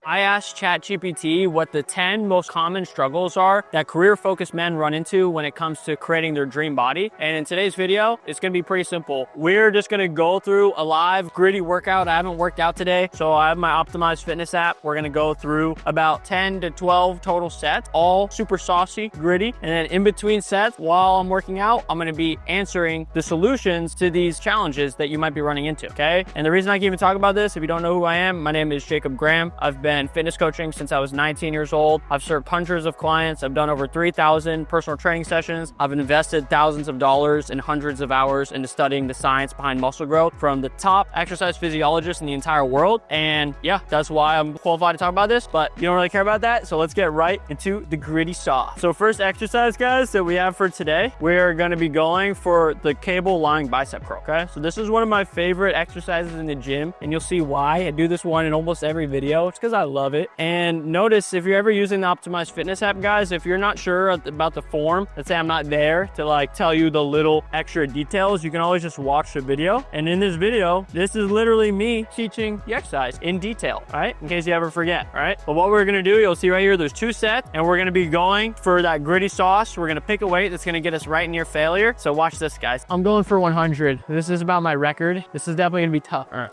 I asked ChatGPT what the 10 most common struggles are that career-focused men run into when it comes to creating their dream body. And in today's video, it's gonna be pretty simple. We're just gonna go through a live gritty workout. I haven't worked out today, so I have my optimized fitness app. We're gonna go through about 10 to 12 total sets, all super saucy, gritty. And then in between sets, while I'm working out, I'm gonna be answering the solutions to these challenges that you might be running into, okay? And the reason I can even talk about this, if you don't know who I am, my name is Jacob Graham. I've been fitness coaching since I was 19 years old. I've served hundreds of clients. I've done over 3,000 personal training sessions. I've invested thousands of dollars and hundreds of hours into studying the science behind muscle growth from the top exercise physiologists in the entire world. And yeah, that's why I'm qualified to talk about this, but you don't really care about that. So let's get right into the gritty sauce. So first exercise, guys, that we have for today, we're going to be going for the cable lying bicep curl, okay? So this is one of my favorite exercises in the gym, and you'll see why. I do this one in almost every video. It's because I love it. And notice if you're ever using the optimized fitness app, guys, if you're not sure about the form, let's say I'm not there to like tell you the little extra details, you can always just watch the video. And in this video, this is literally me teaching the exercise in detail, right? In case you ever forget, right? But what we're gonna do, you'll see right here, there's 2 sets, and we're gonna be going for that gritty sauce. We're gonna pick a weight that's gonna get us right near failure. So watch this, guys. I'm going for 100. This is about my record. This is definitely gonna be tough. All right.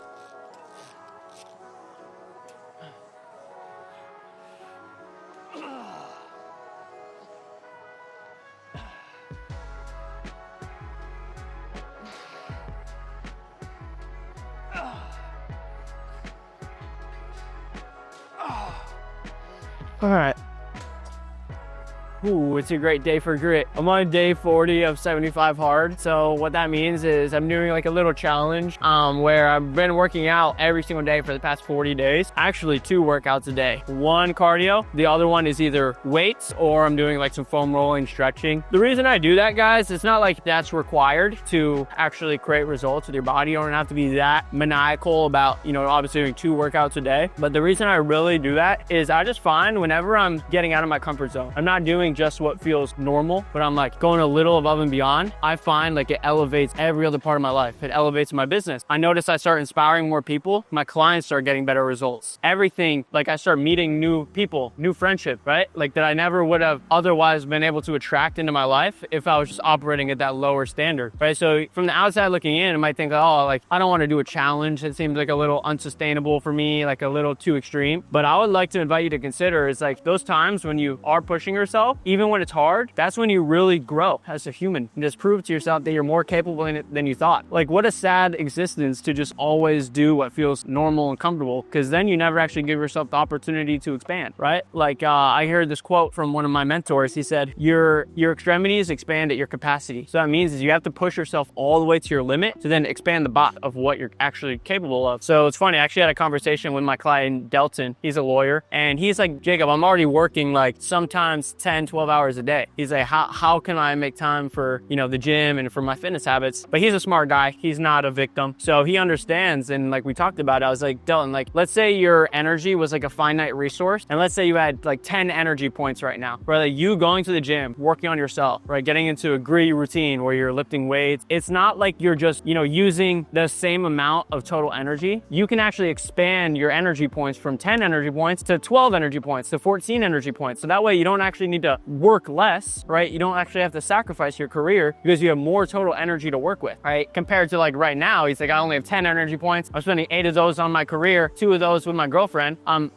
All right. Ooh, it's a great day for grit. I'm on day 40 of 75 hard. So what that means is I'm doing like a little challenge where I've been working out every single day for the past 40 days. Actually 2 workouts a day. 1 cardio, the other one is either weights or I'm doing like some foam rolling, stretching. The reason I do that, guys, it's not like that's required to actually create results with your body. You don't have to be that maniacal about, you know, obviously doing 2 workouts a day. But the reason I really do that is I just find whenever I'm getting out of my comfort zone, I'm not doing just what feels normal, but I'm like going a little above and beyond. I find like it elevates every other part of my life. It elevates my business. I notice I start inspiring more people. My clients start getting better results. Everything, like I start meeting new people, new friendship, right? Like that I never would have otherwise been able to attract into my life if I was just operating at that lower standard, right? So from the outside looking in, I might think, oh, like I don't want to do a challenge. It seems like a little unsustainable for me, like a little too extreme. But I would like to invite you to consider is like those times when you are pushing yourself, even when it's hard, that's when you really grow as a human and just prove to yourself that you're more capable in it than you thought. Like what a sad existence to just always do what feels normal and comfortable, because then you never actually give yourself the opportunity to expand, right? Like I heard this quote from one of my mentors. He said, your extremities expand at your capacity. So that means is you have to push yourself all the way to your limit to then expand the box of what you're actually capable of. So it's funny, I actually had a conversation with my client, Delton. He's a lawyer, and he's like, Jacob, I'm already working like sometimes 10, 12 hours a day. He's like, how can I make time for, you know, the gym and for my fitness habits? But he's a smart guy. He's not a victim. So he understands. And like we talked about, I was like, Delton, like, let's say your energy was like a finite resource. And let's say you had like 10 energy points right now, right? Like you going to the gym, working on yourself, right? Getting into a gritty routine where you're lifting weights. It's not like you're just, you know, using the same amount of total energy. You can actually expand your energy points from 10 energy points to 12 energy points to 14 energy points. So that way you don't actually need to work less, right? You don't actually have to sacrifice your career because you have more total energy to work with, right? Compared to like right now, he's like, I only have 10 energy points. I'm spending 8 of those on my career, 2 of those with my girlfriend. I'm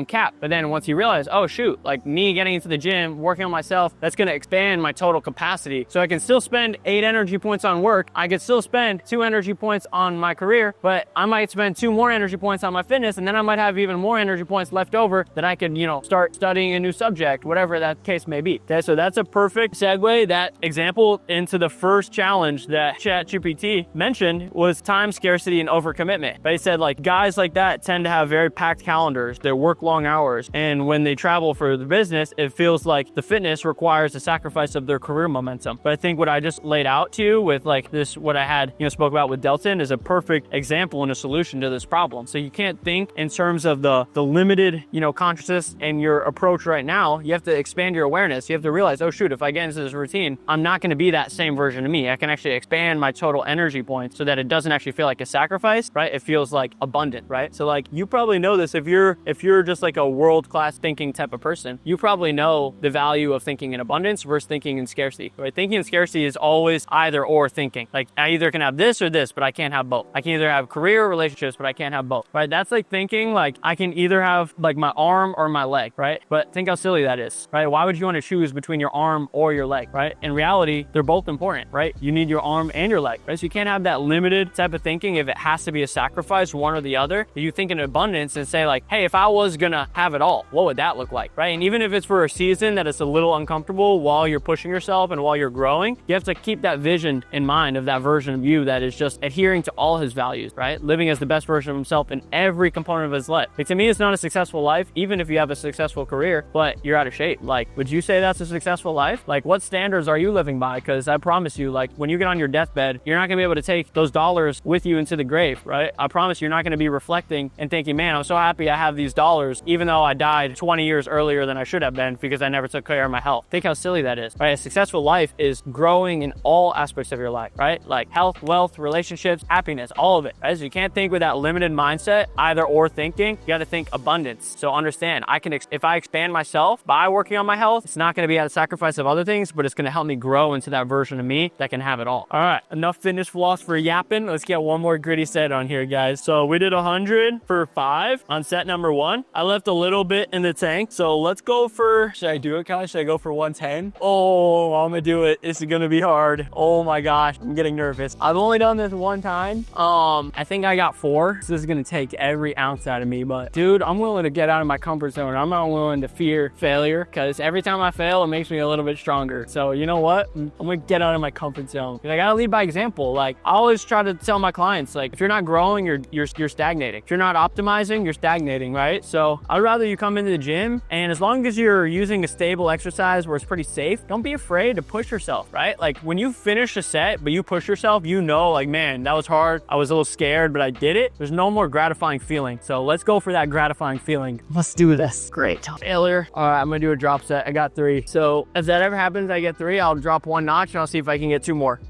capped. But then once you realize, oh shoot, like me getting into the gym, working on myself, that's going to expand my total capacity. So I can still spend 8 energy points on work. I could still spend 2 energy points on my career, but I might spend 2 more energy points on my fitness. And then I might have even more energy points left over that I could, you know, start studying a new subject, whatever that case may be. Okay, so that's a perfect segue, that example, into the first challenge that ChatGPT mentioned was time scarcity and overcommitment. They said like guys like that tend to have very packed calendars. They work long hours. And when they travel for the business, it feels like the fitness requires a sacrifice of their career momentum. But I think what I just laid out to you with like this, what I had, you know, spoke about with Delton is a perfect example and a solution to this problem. So you can't think in terms of the limited, you know, consciousness and your approach right now. You have to expand your awareness. You have to realize, oh shoot, if I get into this routine, I'm not going to be that same version of me. I can actually expand my total energy points so that it doesn't actually feel like a sacrifice, right? It feels like abundant, right? So like, you probably know this if you're just like a world-class thinking type of person, you probably know the value of thinking in abundance versus thinking in scarcity, right? Thinking in scarcity is always either or thinking. Like, I either can have this or this, but I can't have both. I can either have career or relationships, but I can't have both, right? That's like thinking like I can either have like my arm or my leg, right? But think how silly that is, right? Why would you want to choose between your arm or your leg, right? In reality, they're both important, right? You need your arm and your leg, right? So you can't have that limited type of thinking if it has to be a sacrifice, one or the other. You think in abundance and say like, hey, if I was gonna have it all, what would that look like, right? And even if it's for a season that is a little uncomfortable while you're pushing yourself and while you're growing, you have to keep that vision in mind of that version of you that is just adhering to all his values, right? Living as the best version of himself in every component of his life. Like, to me, it's not a successful life, even if you have a successful career, but you're out of shape. Like, would you say that's a successful life? Like, what standards are you living by? Because I promise you, like, when you get on your deathbed, you're not gonna be able to take those dollars with you into the grave, right? I promise you're not gonna be reflecting and thinking, man, I'm so happy I have these dollars, even though I died 20 years earlier than I should have been because I never took care of my health. Think how silly that is, right? A successful life is growing in all aspects of your life, right? Like health, wealth, relationships, happiness, all of it, right? So you can't think with that limited mindset, either or thinking. You got to think abundance. So understand, if I expand myself by working on my health, it's not going to be at the sacrifice of other things, but it's going to help me grow into that version of me that can have it all. All right, enough fitness floss for yapping. Let's get one more gritty set on here, guys. So we did 100 for 5 on set number 1. I left a little bit in the tank, so let's go for, should I do it, Kai? Should I go for 110? Oh, I'm gonna do it. This is gonna be hard. Oh my gosh, I'm getting nervous. I've only done this one time. I think I got 4. So this is gonna take every ounce out of me, but dude, I'm willing to get out of my comfort zone. I'm not willing to fear failure, because every time I fail, it makes me a little bit stronger. So you know what? I'm gonna get out of my comfort zone. I gotta lead by example. Like, I always try to tell my clients, like, if you're not growing, you're stagnating. If you're not optimizing, you're stagnating, right? So I'd rather you come into the gym, and as long as you're using a stable exercise where it's pretty safe, don't be afraid to push yourself, right? Like, when you finish a set, but you push yourself, you know, like, man, that was hard. I was a little scared, but I did it. There's no more gratifying feeling. So let's go for that gratifying feeling. Let's do this. Great. Failure. All right, I'm gonna do a drop set. I got 3. So if that ever happens, I get 3, I'll drop 1 notch and I'll see if I can get 2 more.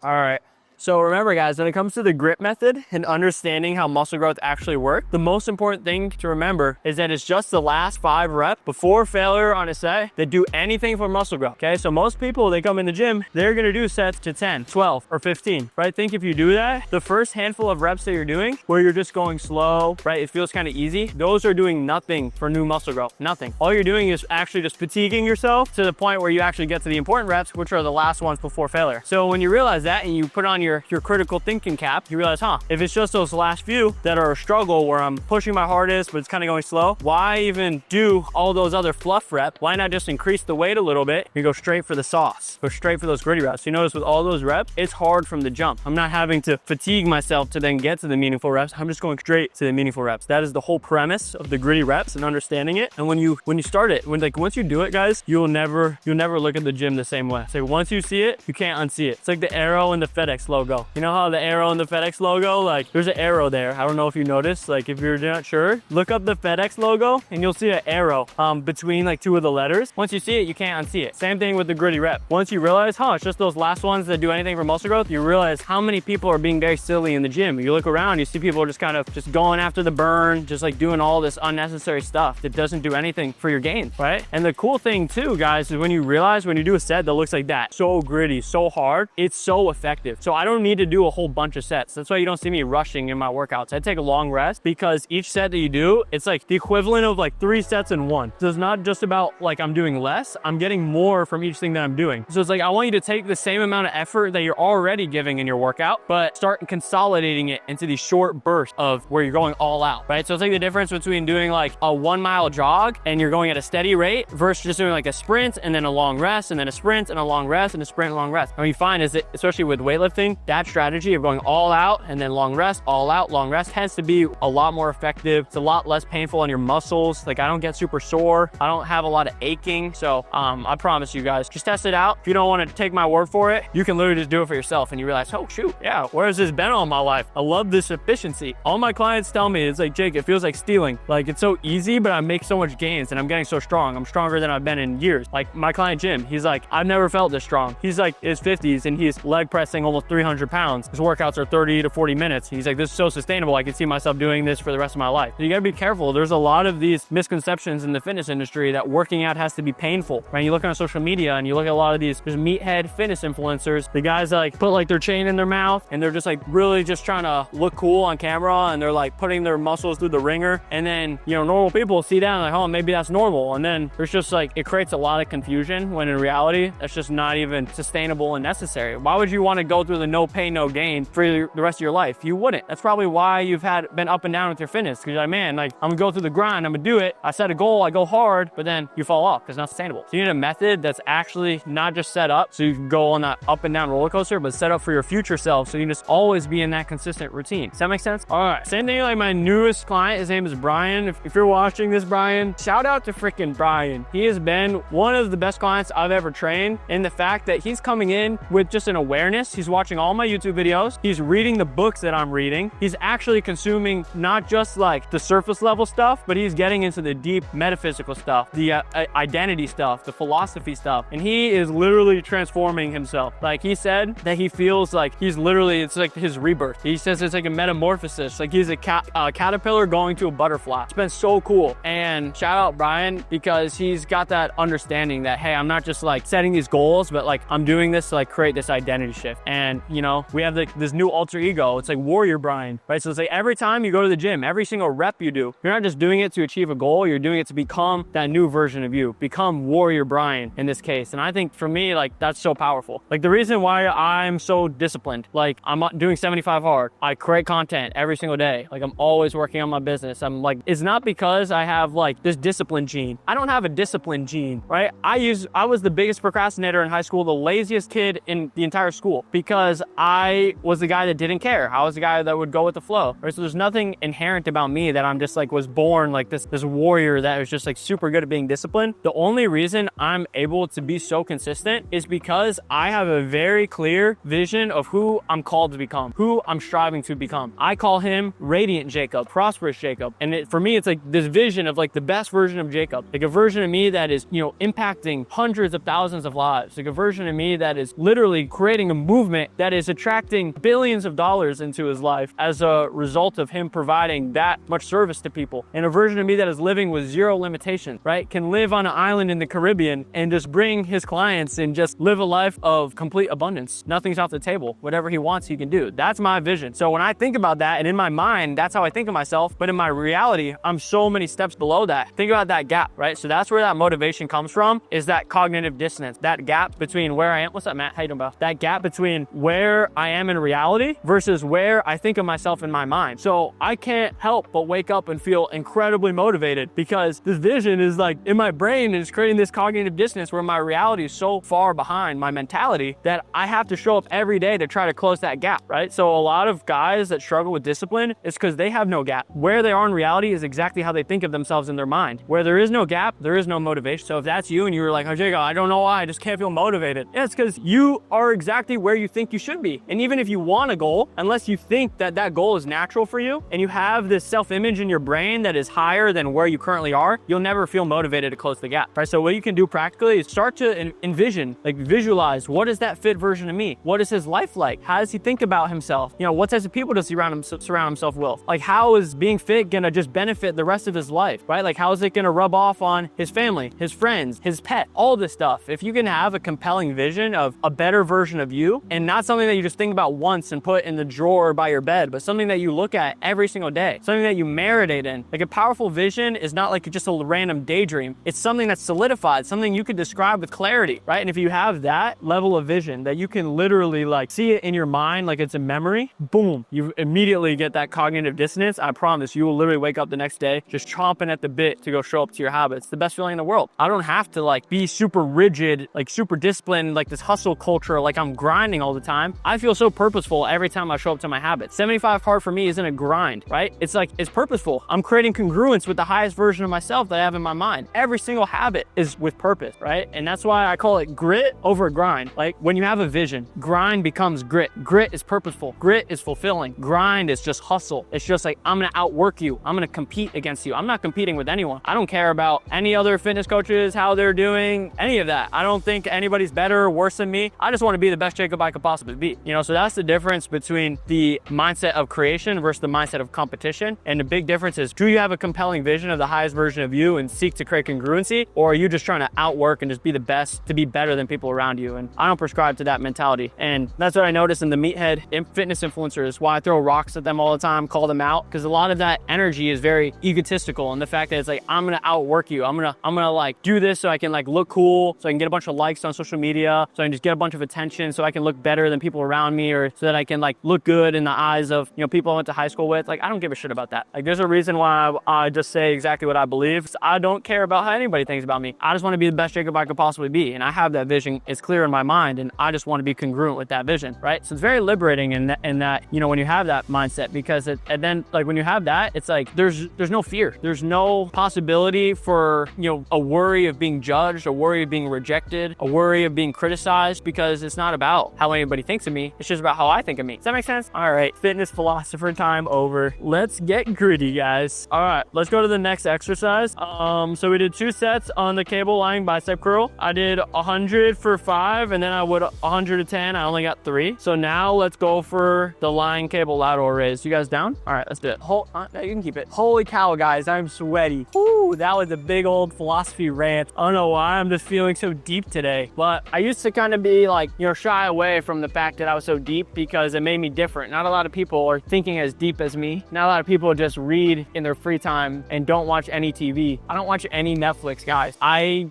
All right. So remember, guys, when it comes to the grip method and understanding how muscle growth actually works, the most important thing to remember is that it's just the last 5 reps before failure on a set that do anything for muscle growth, okay? So most people, they come in the gym, they're gonna do sets to 10, 12, or 15, right? Think if you do that, the first handful of reps that you're doing, where you're just going slow, right? It feels kind of easy. Those are doing nothing for new muscle growth, nothing. All you're doing is actually just fatiguing yourself to the point where you actually get to the important reps, which are the last ones before failure. So when you realize that and you put on your critical thinking cap, you realize, if it's just those last few that are a struggle where I'm pushing my hardest, but it's kind of going slow, why even do all those other fluff reps? Why not just increase the weight a little bit? You go straight for the sauce, go straight for those gritty reps. You notice with all those reps, it's hard from the jump. I'm not having to fatigue myself to then get to the meaningful reps. I'm just going straight to the meaningful reps. That is the whole premise of the gritty reps and understanding it. And when you start it, once you do it, guys, you'll never look at the gym the same way. So once you see it, you can't unsee it. It's like the arrow in the FedEx logo. You know how the arrow in the FedEx logo, like, there's an arrow there. I don't know if you noticed. Like, if you're not sure, look up the FedEx logo and you'll see an arrow between like 2 of the letters. Once you see it, you can't unsee it. Same thing with the gritty rep. Once you realize, it's just those last ones that do anything for muscle growth, you realize how many people are being very silly in the gym. You look around, you see people just kind of just going after the burn, just like doing all this unnecessary stuff that doesn't do anything for your gains, right? And the cool thing too, guys, is when you realize when you do a set that looks like that, so gritty, so hard, it's so effective. So I don't need to do a whole bunch of sets. That's why you don't see me rushing in my workouts. I take a long rest because each set that you do, it's like the equivalent of like 3 sets in one. So it's not just about like I'm doing less, I'm getting more from each thing that I'm doing. So it's like I want you to take the same amount of effort that you're already giving in your workout, but start consolidating it into these short bursts of where you're going all out, right? So it's like the difference between doing like a 1-mile jog and you're going at a steady rate versus just doing like a sprint and then a long rest and then a sprint and a long rest and a sprint and a long rest. And what you find is that, especially with weightlifting, that strategy of going all out and then long rest, all out, long rest tends to be a lot more effective. It's a lot less painful on your muscles. Like I don't get super sore. I don't have a lot of aching. So I promise you guys, just test it out. If you don't want to take my word for it, you can literally just do it for yourself and you realize, oh shoot, yeah, where has this been all my life? I love this efficiency. All my clients tell me, it's like, Jake, it feels like stealing. Like it's so easy, but I make so much gains and I'm getting so strong. I'm stronger than I've been in years. Like my client Jim, he's like, I've never felt this strong. He's like in his 50s and he's leg pressing almost 300 pounds. His workouts are 30 to 40 minutes. He's like, this is so sustainable. I can see myself doing this for the rest of my life. So you gotta be careful. There's a lot of these misconceptions in the fitness industry that working out has to be painful, right? You look on social media and you look at a lot of these just meathead fitness influencers. The guys like put like their chain in their mouth and they're just like really just trying to look cool on camera and they're like putting their muscles through the ringer. And then, you know, normal people see that and like, oh, maybe that's normal. And then there's just like, it creates a lot of confusion when in reality, that's just not even sustainable and necessary. Why would you want to go through the no pain, no gain for the rest of your life? You wouldn't. That's probably why you've been up and down with your fitness. Cause you're like, man, like I'm gonna go through the grind, I'm gonna do it. I set a goal, I go hard, but then you fall off because it's not sustainable. So you need a method that's actually not just set up so you can go on that up and down roller coaster, but set up for your future self. So you can just always be in that consistent routine. Does that make sense? All right. Same thing like my newest client, his name is Brian. If you're watching this, Brian, shout out to freaking Brian. He has been one of the best clients I've ever trained in the fact that he's coming in with just an awareness. He's watching all my YouTube videos. He's reading the books that I'm reading. He's actually consuming not just like the surface level stuff, but he's getting into the deep metaphysical stuff, the identity stuff, the philosophy stuff. And he is literally transforming himself. Like he said that he feels like he's literally, it's like his rebirth. He says it's like a metamorphosis. Like he's a caterpillar going to a butterfly. It's been so cool. And shout out Brian because he's got that understanding that, hey, I'm not just like setting these goals, but like I'm doing this to like create this identity shift. And you know, we have this new alter ego. It's like Warrior Brian, right? So it's like every time you go to the gym, every single rep you do, you're not just doing it to achieve a goal, you're doing it to become that new version of you, become Warrior Brian in this case. And I think for me, like that's so powerful. Like the reason why I'm so disciplined, like I'm doing 75 hard, I create content every single day. Like I'm always working on my business. I'm like, it's not because I have like this discipline gene. I don't have a discipline gene, right? I was the biggest procrastinator in high school, the laziest kid in the entire school because I was the guy that didn't care. I was the guy that would go with the flow, right? So there's nothing inherent about me that I'm just like was born like this warrior that was just like super good at being disciplined. The only reason I'm able to be so consistent is because I have a very clear vision of who I'm called to become, who I'm striving to become. I call him Radiant Jacob, Prosperous Jacob. And for me, it's like this vision of like the best version of Jacob, like a version of me that is, you know, impacting hundreds of thousands of lives, like a version of me that is literally creating a movement that is attracting billions of dollars into his life as a result of him providing that much service to people. And a version of me that is living with zero limitations, right? Can live on an island in the Caribbean and just bring his clients and just live a life of complete abundance. Nothing's off the table. Whatever he wants, he can do. That's my vision. So when I think about that, and in my mind, that's how I think of myself. But in my reality, I'm so many steps below that. Think about that gap, right? So that's where that motivation comes from, is that cognitive dissonance, that gap between where I am. What's up, Matt? How you doing, bro? That gap between where I am in reality versus where I think of myself in my mind. So I can't help but wake up and feel incredibly motivated because this vision is like in my brain and it's creating this cognitive dissonance where my reality is so far behind my mentality that I have to show up every day to try to close that gap, right? So a lot of guys that struggle with discipline is because they have no gap. Where they are in reality is exactly how they think of themselves in their mind. Where there is no gap, there is no motivation. So if that's you and you're like, oh, Jacob, I don't know why, I just can't feel motivated. Yeah, it's because you are exactly where you think you should be. And even if you want a goal, unless you think that that goal is natural for you and you have this self-image in your brain that is higher than where you currently are, you'll never feel motivated to close the gap, right? So what you can do practically is start to envision, like visualize, what is that fit version of me? What is his life like? How does he think about himself? You know, what types of people does he surround himself with? Like, how is being fit gonna just benefit the rest of his life, right? Like, how is it gonna rub off on his family, his friends, his pet, all this stuff? If you can have a compelling vision of a better version of you and not something that you just think about once and put in the drawer by your bed, but something that you look at every single day, something that you marinate in. Like a powerful vision is not like just a random daydream. It's something that's solidified, something you can describe with clarity, right? And if you have that level of vision that you can literally like see it in your mind, like it's a memory, boom, you immediately get that cognitive dissonance. I promise you will literally wake up the next day just chomping at the bit to go show up to your habits. The best feeling in the world. I don't have to like be super rigid, like super disciplined, like this hustle culture, like I'm grinding all the time. time, I feel so purposeful every time I show up to my habit. 75 hard for me isn't a grind, right? It's like, it's purposeful. I'm creating congruence with the highest version of myself that I have in my mind. Every single habit is with purpose, right? And that's why I call it grit over grind. Like when you have a vision, grind becomes grit. Grit is purposeful. Grit is fulfilling. Grind is just hustle. It's just like, I'm gonna outwork you. I'm gonna compete against you. I'm not competing with anyone. I don't care about any other fitness coaches, how they're doing, any of that. I don't think anybody's better or worse than me. I just want to be the best Jacob I could possibly be. You know, so that's the difference between the mindset of creation versus the mindset of competition. And the big difference is, do you have a compelling vision of the highest version of you and seek to create congruency, or are you just trying to outwork and just be the best to be better than people around you? And I don't prescribe to that mentality. And that's what I notice in the meathead fitness influencers, why I throw rocks at them all the time, call them out, because a lot of that energy is very egotistical. And the fact that it's like, I'm gonna outwork you. I'm gonna like do this so I can like look cool, so I can get a bunch of likes on social media, so I can just get a bunch of attention, so I can look better than people around me, or so that I can like look good in the eyes of, you know, people I went to high school with. Like, I don't give a shit about that. Like, there's a reason why I just say exactly what I believe. I don't care about how anybody thinks about me. I just want to be the best Jacob I could possibly be. And I have that vision. It's clear in my mind. And I just want to be congruent with that vision, right? So it's very liberating in that, you know, when you have that mindset, because and then like when you have that, it's like, there's no fear. There's no possibility for, you know, a worry of being judged, a worry of being rejected, a worry of being criticized, because it's not about how anybody thinks of me. It's just about how I think of me. Does that make sense? All right, fitness philosopher time over. Let's get gritty, guys. All right, let's go to the next exercise. So we did 2 sets on the cable lying bicep curl. I did 100 for 5, and then I would 100 to 10. I only got 3. So now let's go for the lying cable lateral raise. You guys down? All right, let's do it. No, you can keep it. Holy cow, guys, I'm sweaty. Woo, that was a big old philosophy rant. I don't know why I'm just feeling so deep today, but I used to kind of be like, you know, shy away from the fact that I was so deep, because it made me different. Not a lot of people are thinking as deep as me. Not a lot of people just read in their free time and don't watch any TV. I don't watch any Netflix, guys.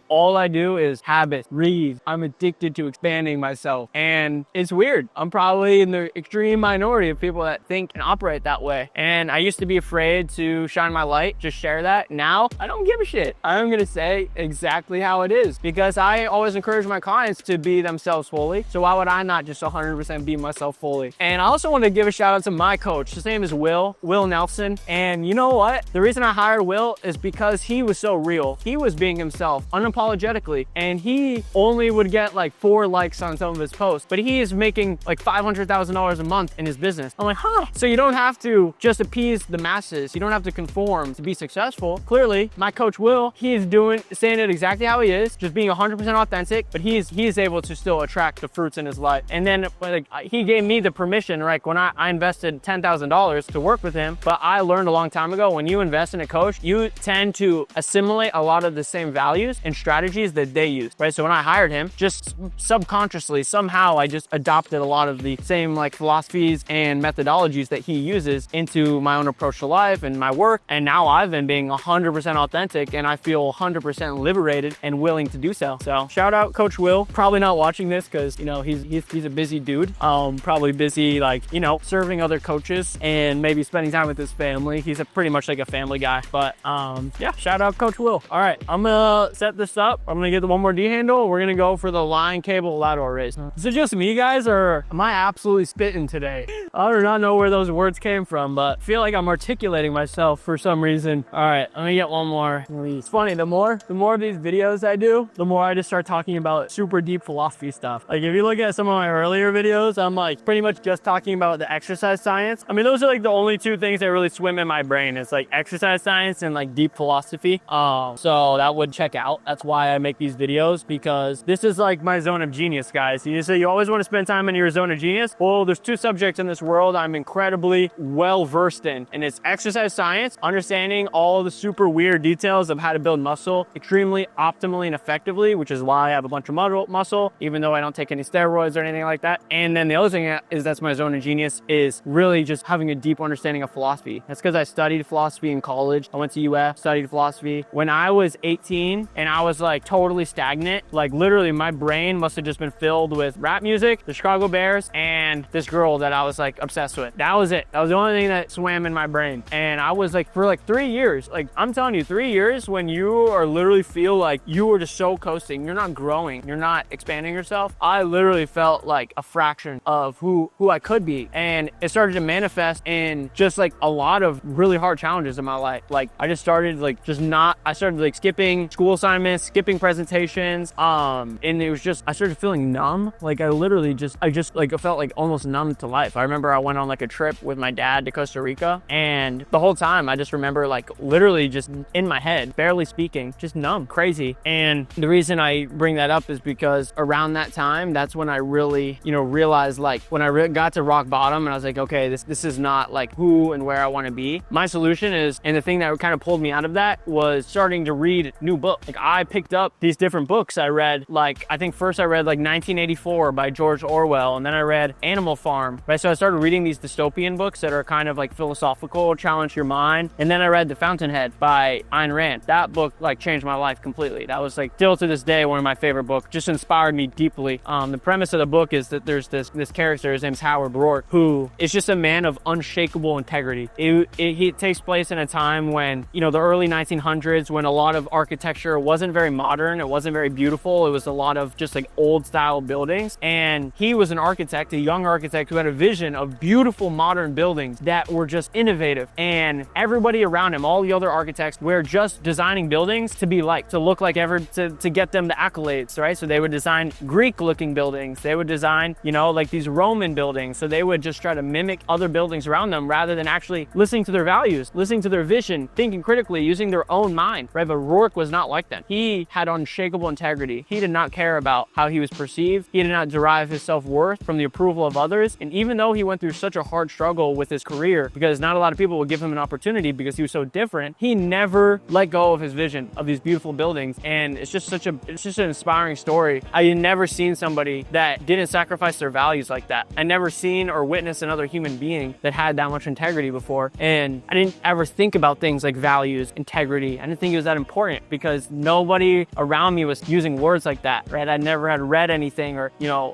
All I do is habits, read. I'm addicted to expanding myself, and it's weird. I'm probably in the extreme minority of people that think and operate that way. And I used to be afraid to shine my light, just share that. Now I don't give a shit. I'm gonna say exactly how it is, because I always encourage my clients to be themselves fully. So why would I not just 100% be myself fully? And I also want to give a shout out to my coach. His name is Will Nelson. And you know what? The reason I hired Will is because he was so real. He was being himself unapologetically, and he only would get like 4 likes on some of his posts, but he is making like $500,000 a month in his business. I'm like, huh? So you don't have to just appease the masses. You don't have to conform to be successful. Clearly, my coach Will, he is saying it exactly how he is, just being 100% authentic, but he is able to still attract the fruits in his life. And then like he gave me the permission, right? When I invested $10,000 to work with him, but I learned a long time ago, when you invest in a coach, you tend to assimilate a lot of the same values and strategies that they use, right? So when I hired him, just subconsciously, somehow I just adopted a lot of the same like philosophies and methodologies that he uses into my own approach to life and my work. And now I've been being 100% authentic, and I feel 100% liberated and willing to do so. So shout out Coach Will. Probably not watching this, because, you know, he's a busy dude. Probably busy, like, you know, serving other coaches and maybe spending time with his family. He's pretty much like a family guy. But yeah, shout out Coach Will. All right, I'm gonna set this up. I'm gonna get the 1 more D handle. We're gonna go for the lying cable lateral raise. Is it just me, guys, or am I absolutely spitting today? I do not know where those words came from, but I feel like I'm articulating myself for some reason. All right, I'm gonna get 1 more. It's funny, the more of these videos I do, the more I just start talking about super deep philosophy stuff. Like if you look at some of my earlier videos, I'm like pretty much just talking about the exercise science. I mean, those are like the only 2 things that really swim in my brain. It's like exercise science and like deep philosophy. So that would check out. That's why I make these videos, because this is like my zone of genius, guys. You say you always want to spend time in your zone of genius. Well, there's 2 subjects in this world I'm incredibly well versed in, and it's exercise science, understanding all the super weird details of how to build muscle extremely optimally and effectively, which is why I have a bunch of muscle, even though I don't take any steroids or anything like that. And then the other thing is, that's my zone of genius, is really just having a deep understanding of philosophy. That's because I studied philosophy in college. I went to UF, studied philosophy. When I was 18 and I was like totally stagnant, like literally my brain must have just been filled with rap music, the Chicago Bears, and this girl that I was like obsessed with. That was it. That was the only thing that swam in my brain. And I was like, for like 3 years, like I'm telling you, 3 years when you are literally feel like you are just so coasting, you're not growing, you're not expanding yourself. I literally felt like a fraction of who I could be. And it started to manifest in just like a lot of really hard challenges in my life. Like I just started like I started like skipping school assignments, skipping presentations. And it was just, I started feeling numb. Like I felt like almost numb to life. I remember I went on like a trip with my dad to Costa Rica, and the whole time I just remember like literally just in my head, barely speaking, just numb, crazy. And the reason I bring that up is because around that time, that's when I really, realized like when I got to rock bottom and I was like, okay, this is not like who and where I want to be. My solution is, and the thing that kind of pulled me out of that was starting to read new books. Like I picked up these different books. I read like, I think first I read like 1984 by George Orwell, and then I read Animal Farm, right? So I started reading these dystopian books that are kind of like philosophical, challenge your mind. And then I read The Fountainhead by Ayn Rand. That book like changed my life completely. That was like still to this day one of my favorite books, just inspired me deeply. The premise of the book is that there's this character, his name's Howard Rourke, who is just a man of unshakable integrity. It takes place in a time when, the early 1900s, when a lot of architecture wasn't very modern, it wasn't very beautiful, it was a lot of just like old style buildings. And he was an architect, a young architect who had a vision of beautiful modern buildings that were just innovative. And everybody around him, all the other architects, were just designing buildings to be like, to look like to get them the accolades, right? So they would design Greek looking buildings. They would design, like these Roman buildings. So they would just try to mimic other buildings around them rather than actually listening to their values, listening to their vision, thinking critically, using their own mind, right? But Rourke was not like that. He had unshakable integrity. He did not care about how he was perceived. He did not derive his self-worth from the approval of others. And even though he went through such a hard struggle with his career, because not a lot of people would give him an opportunity because he was so different, he never let go of his vision of these beautiful buildings. And it's just an inspiring story. I had never seen somebody that didn't sacrifice their values like that. I never seen or witnessed another human being that had that much integrity before. And I didn't ever think about things like values, integrity. I didn't think it was that important because nobody around me was using words like that, right? I never had read anything or,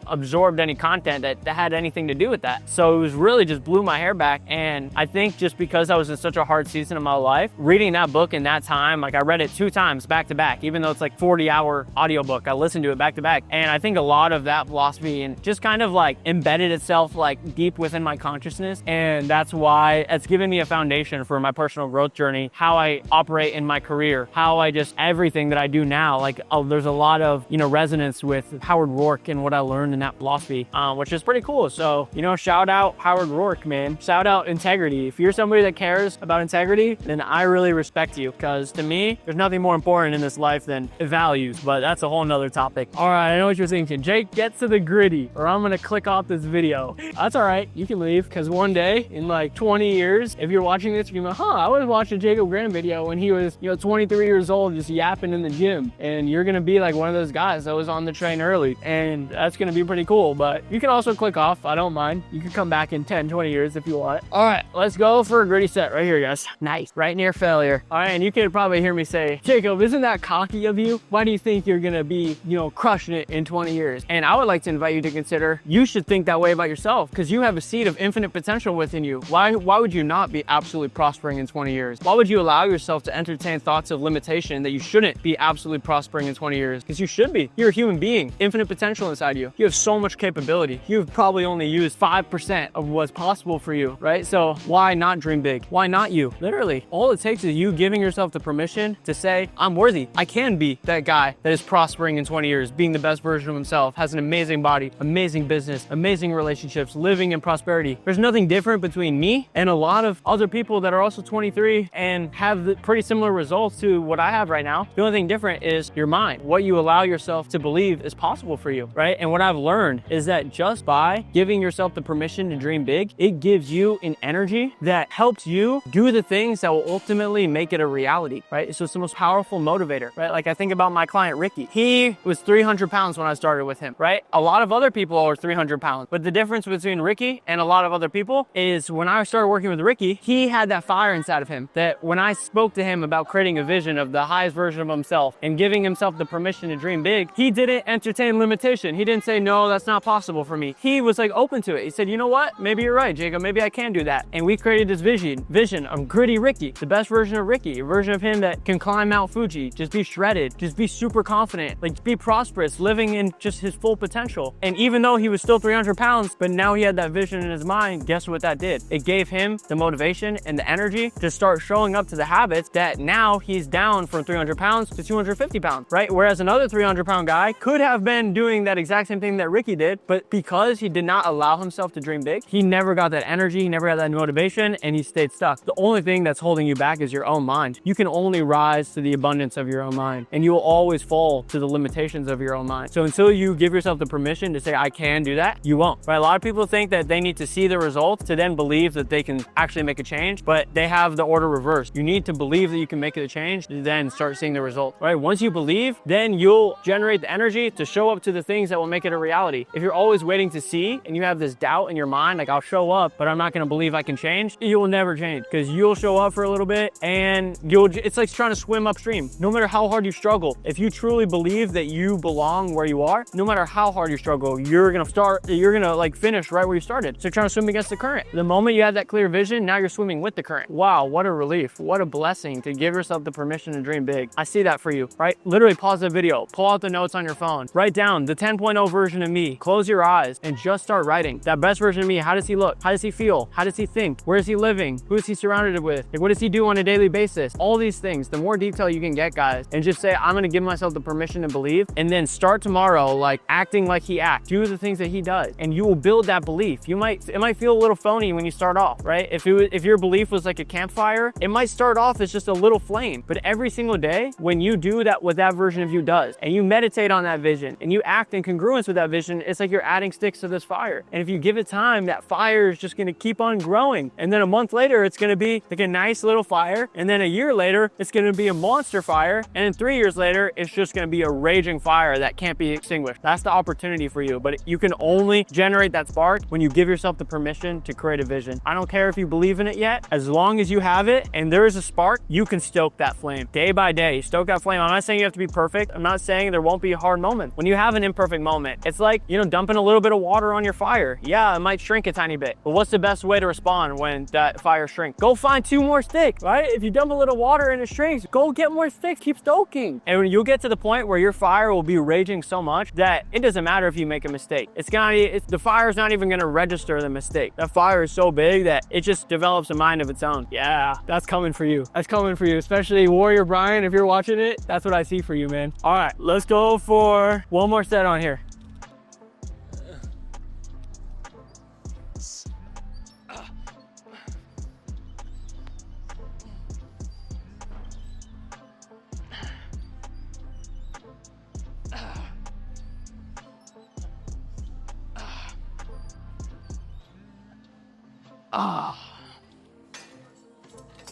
absorbed any content that had anything to do with that. So it was really just blew my hair back. And I think just because I was in such a hard season of my life, reading that book in that time, like I read it 2 times back to back, even though it's like 40-hour audiobook, I listened to it back to back. And I think a lot of that philosophy and just kind of like embedded itself like deep within my consciousness. And that's why it's given me a foundation for my personal growth journey, how I operate in my career, how I just, everything that I do now, like there's a lot of, resonance with Howard Rourke and what I learned in that philosophy, which is pretty cool. So, shout out Howard Rourke, man. Shout out integrity. If you're somebody that cares about integrity, then I really respect you, because to me, there's nothing more important in this life than values, but that's a whole nother topic. All right, I know what you're thinking. Jake, get to the gritty or I'm gonna click off this video. That's all right, you can leave, because one day in like 20 years, if you're watching this, you're like, I was watching a Jacob Graham video when he was, 23 years old, just yapping in the gym, and you're gonna be like one of those guys that was on the train early, and that's gonna be pretty cool. But you can also click off, I don't mind. You can come back in 10, 20 years if you want. All right, let's go for a gritty set right here, guys. Nice, right near failure. All right, and you can probably hear me say, Jacob, isn't that cocky of you? Why do you think you're gonna be, crushing it in 20 years? And I would like to invite you to consider, you should think that way about yourself, because you have a seed of infinite potential within you. Why would you not be absolutely prospering in 20 years? Why would you allow yourself to entertain thoughts of limitation that you shouldn't be absolutely prospering in 20 years? Because you should be. You're a human being, infinite potential inside you. You have so much capability. You've probably only used 5% of what's possible for you, right? So why not dream big? Why not you? Literally, all it takes is you giving yourself the permission to say, I'm worthy. I can be that guy that is prospering in 20 years, being the best version of himself, has an amazing body, amazing business, amazing relationships, living in prosperity. There's nothing different between me and a lot of other people that are also 23 and have pretty similar results to what I have right now. The only thing different is your mind, what you allow yourself to believe is possible for you, right? And what I've learned is that just by giving yourself the permission to dream big, it gives you an energy that helps you do the things that will ultimately make it a reality, right? So it's the most powerful motivator, right? Like I think about my client, Ricky. He was 300 pounds when I started with him, right? A lot of other people are 300 pounds, but the difference between Ricky and a lot of other people is when I started working with Ricky, he had that fire inside of him that when I spoke to him about creating a vision of the highest version of himself and giving himself the permission to dream big, he didn't entertain limitation. He didn't say, no, that's not possible for me. He was like open to it. He said, you know what? Maybe you're right, Jacob. Maybe I can do that. And we created this vision of gritty Ricky, the best version of Ricky, a version of him that can climb Mount Fuji, just be shredded, just be super confident, like be prosperous, living in just his full potential. And even even though he was still 300 pounds, but now he had that vision in his mind. Guess what that did? It gave him the motivation and the energy to start showing up to the habits that now he's down from 300 pounds to 250 pounds, right? Whereas another 300-pound guy could have been doing that exact same thing that Ricky did, but because he did not allow himself to dream big, he never got that energy, he never got that motivation, and he stayed stuck. The only thing that's holding you back is your own mind. You can only rise to the abundance of your own mind, and you will always fall to the limitations of your own mind. So until you give yourself the permission to say, I can do that, you won't, right? A lot of people think that they need to see the results to then believe that they can actually make a change, but they have the order reversed. You need to believe that you can make a change to then start seeing the results, right? Once you believe, then you'll generate the energy to show up to the things that will make it a reality. If you're always waiting to see and you have this doubt in your mind, like I'll show up, but I'm not gonna believe I can change, you will never change, because you'll show up for a little bit and it's like trying to swim upstream. No matter how hard you struggle, if you truly believe that you belong where you are, no matter how hard you struggle, you're gonna like finish right where you started. So you're trying to swim against the current. The moment you have that clear vision, now you're swimming with the current. Wow, what a relief. What a blessing to give yourself the permission to dream big. I see that for you, right? Literally pause the video, pull out the notes on your phone, write down the 10.0 version of me, close your eyes and just start writing. That best version of me, how does he look? How does he feel? How does he think? Where is he living? Who is he surrounded with? Like, what does he do on a daily basis? All these things, the more detail you can get, guys, and just say, I'm gonna give myself the permission to believe, and then start tomorrow like acting like he acts. Do the things that he does, and you will build that belief. It might feel a little phony when you start off, right? If your belief was like a campfire, it might start off as just a little flame, but every single day when you do that, what that version of you does, and you meditate on that vision and you act in congruence with that vision, it's like you're adding sticks to this fire. And if you give it time, that fire is just gonna keep on growing. And then a month later, it's gonna be like a nice little fire. And then a year later, it's gonna be a monster fire. And then 3 years later, it's just gonna be a raging fire that can't be extinguished. That's the opportunity for you. But you can only generate that spark when you give yourself the permission to create a vision. I don't care if you believe in it yet, as long as you have it and there is a spark, you can stoke that flame day by day. Stoke that flame. I'm not saying you have to be perfect. I'm not saying there won't be a hard moment. When you have an imperfect moment, it's like, dumping a little bit of water on your fire. Yeah, it might shrink a tiny bit, but what's the best way to respond when that fire shrinks? Go find 2 more sticks, right? If you dump a little water and it shrinks, go get more sticks, keep stoking. And you'll get to the point where your fire will be raging so much that it doesn't matter if you make a mistake. The fire's not even gonna register the mistake. That fire is so big that it just develops a mind of its own. Yeah, that's coming for you. That's coming for you, especially Warrior Brian. If you're watching it, that's what I see for you, man. All right, let's go for one more set on here.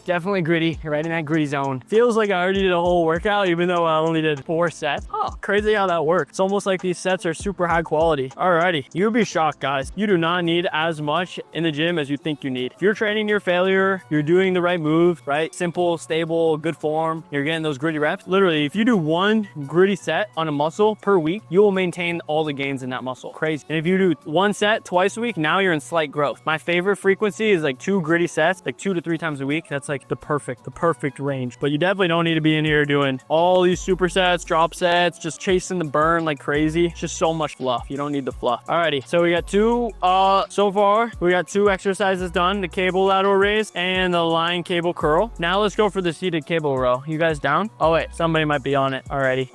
Definitely gritty, right in that gritty zone. Feels like I already did a whole workout, even though I only did 4 sets. Oh, crazy how that works. It's almost like these sets are super high quality. Alrighty, you'll be shocked, guys. You do not need as much in the gym as you think you need. If you're training your failure, you're doing the right move, right? Simple, stable, good form, you're getting those gritty reps. Literally, if you do 1 gritty set on a muscle per week, you will maintain all the gains in that muscle. Crazy. And if you do 1 set twice a week, now you're in slight growth. My favorite frequency is like 2 gritty sets, like 2 to 3 times a week. That's like the perfect range. But you definitely don't need to be in here doing all these supersets, drop sets, just chasing the burn like crazy. It's just so much fluff. You don't need the fluff. Alrighty, so we got 2 so far. We got 2 exercises done, the cable lateral raise and the line cable curl. Now let's go for the seated cable row. You guys down? Oh wait, somebody might be on it already.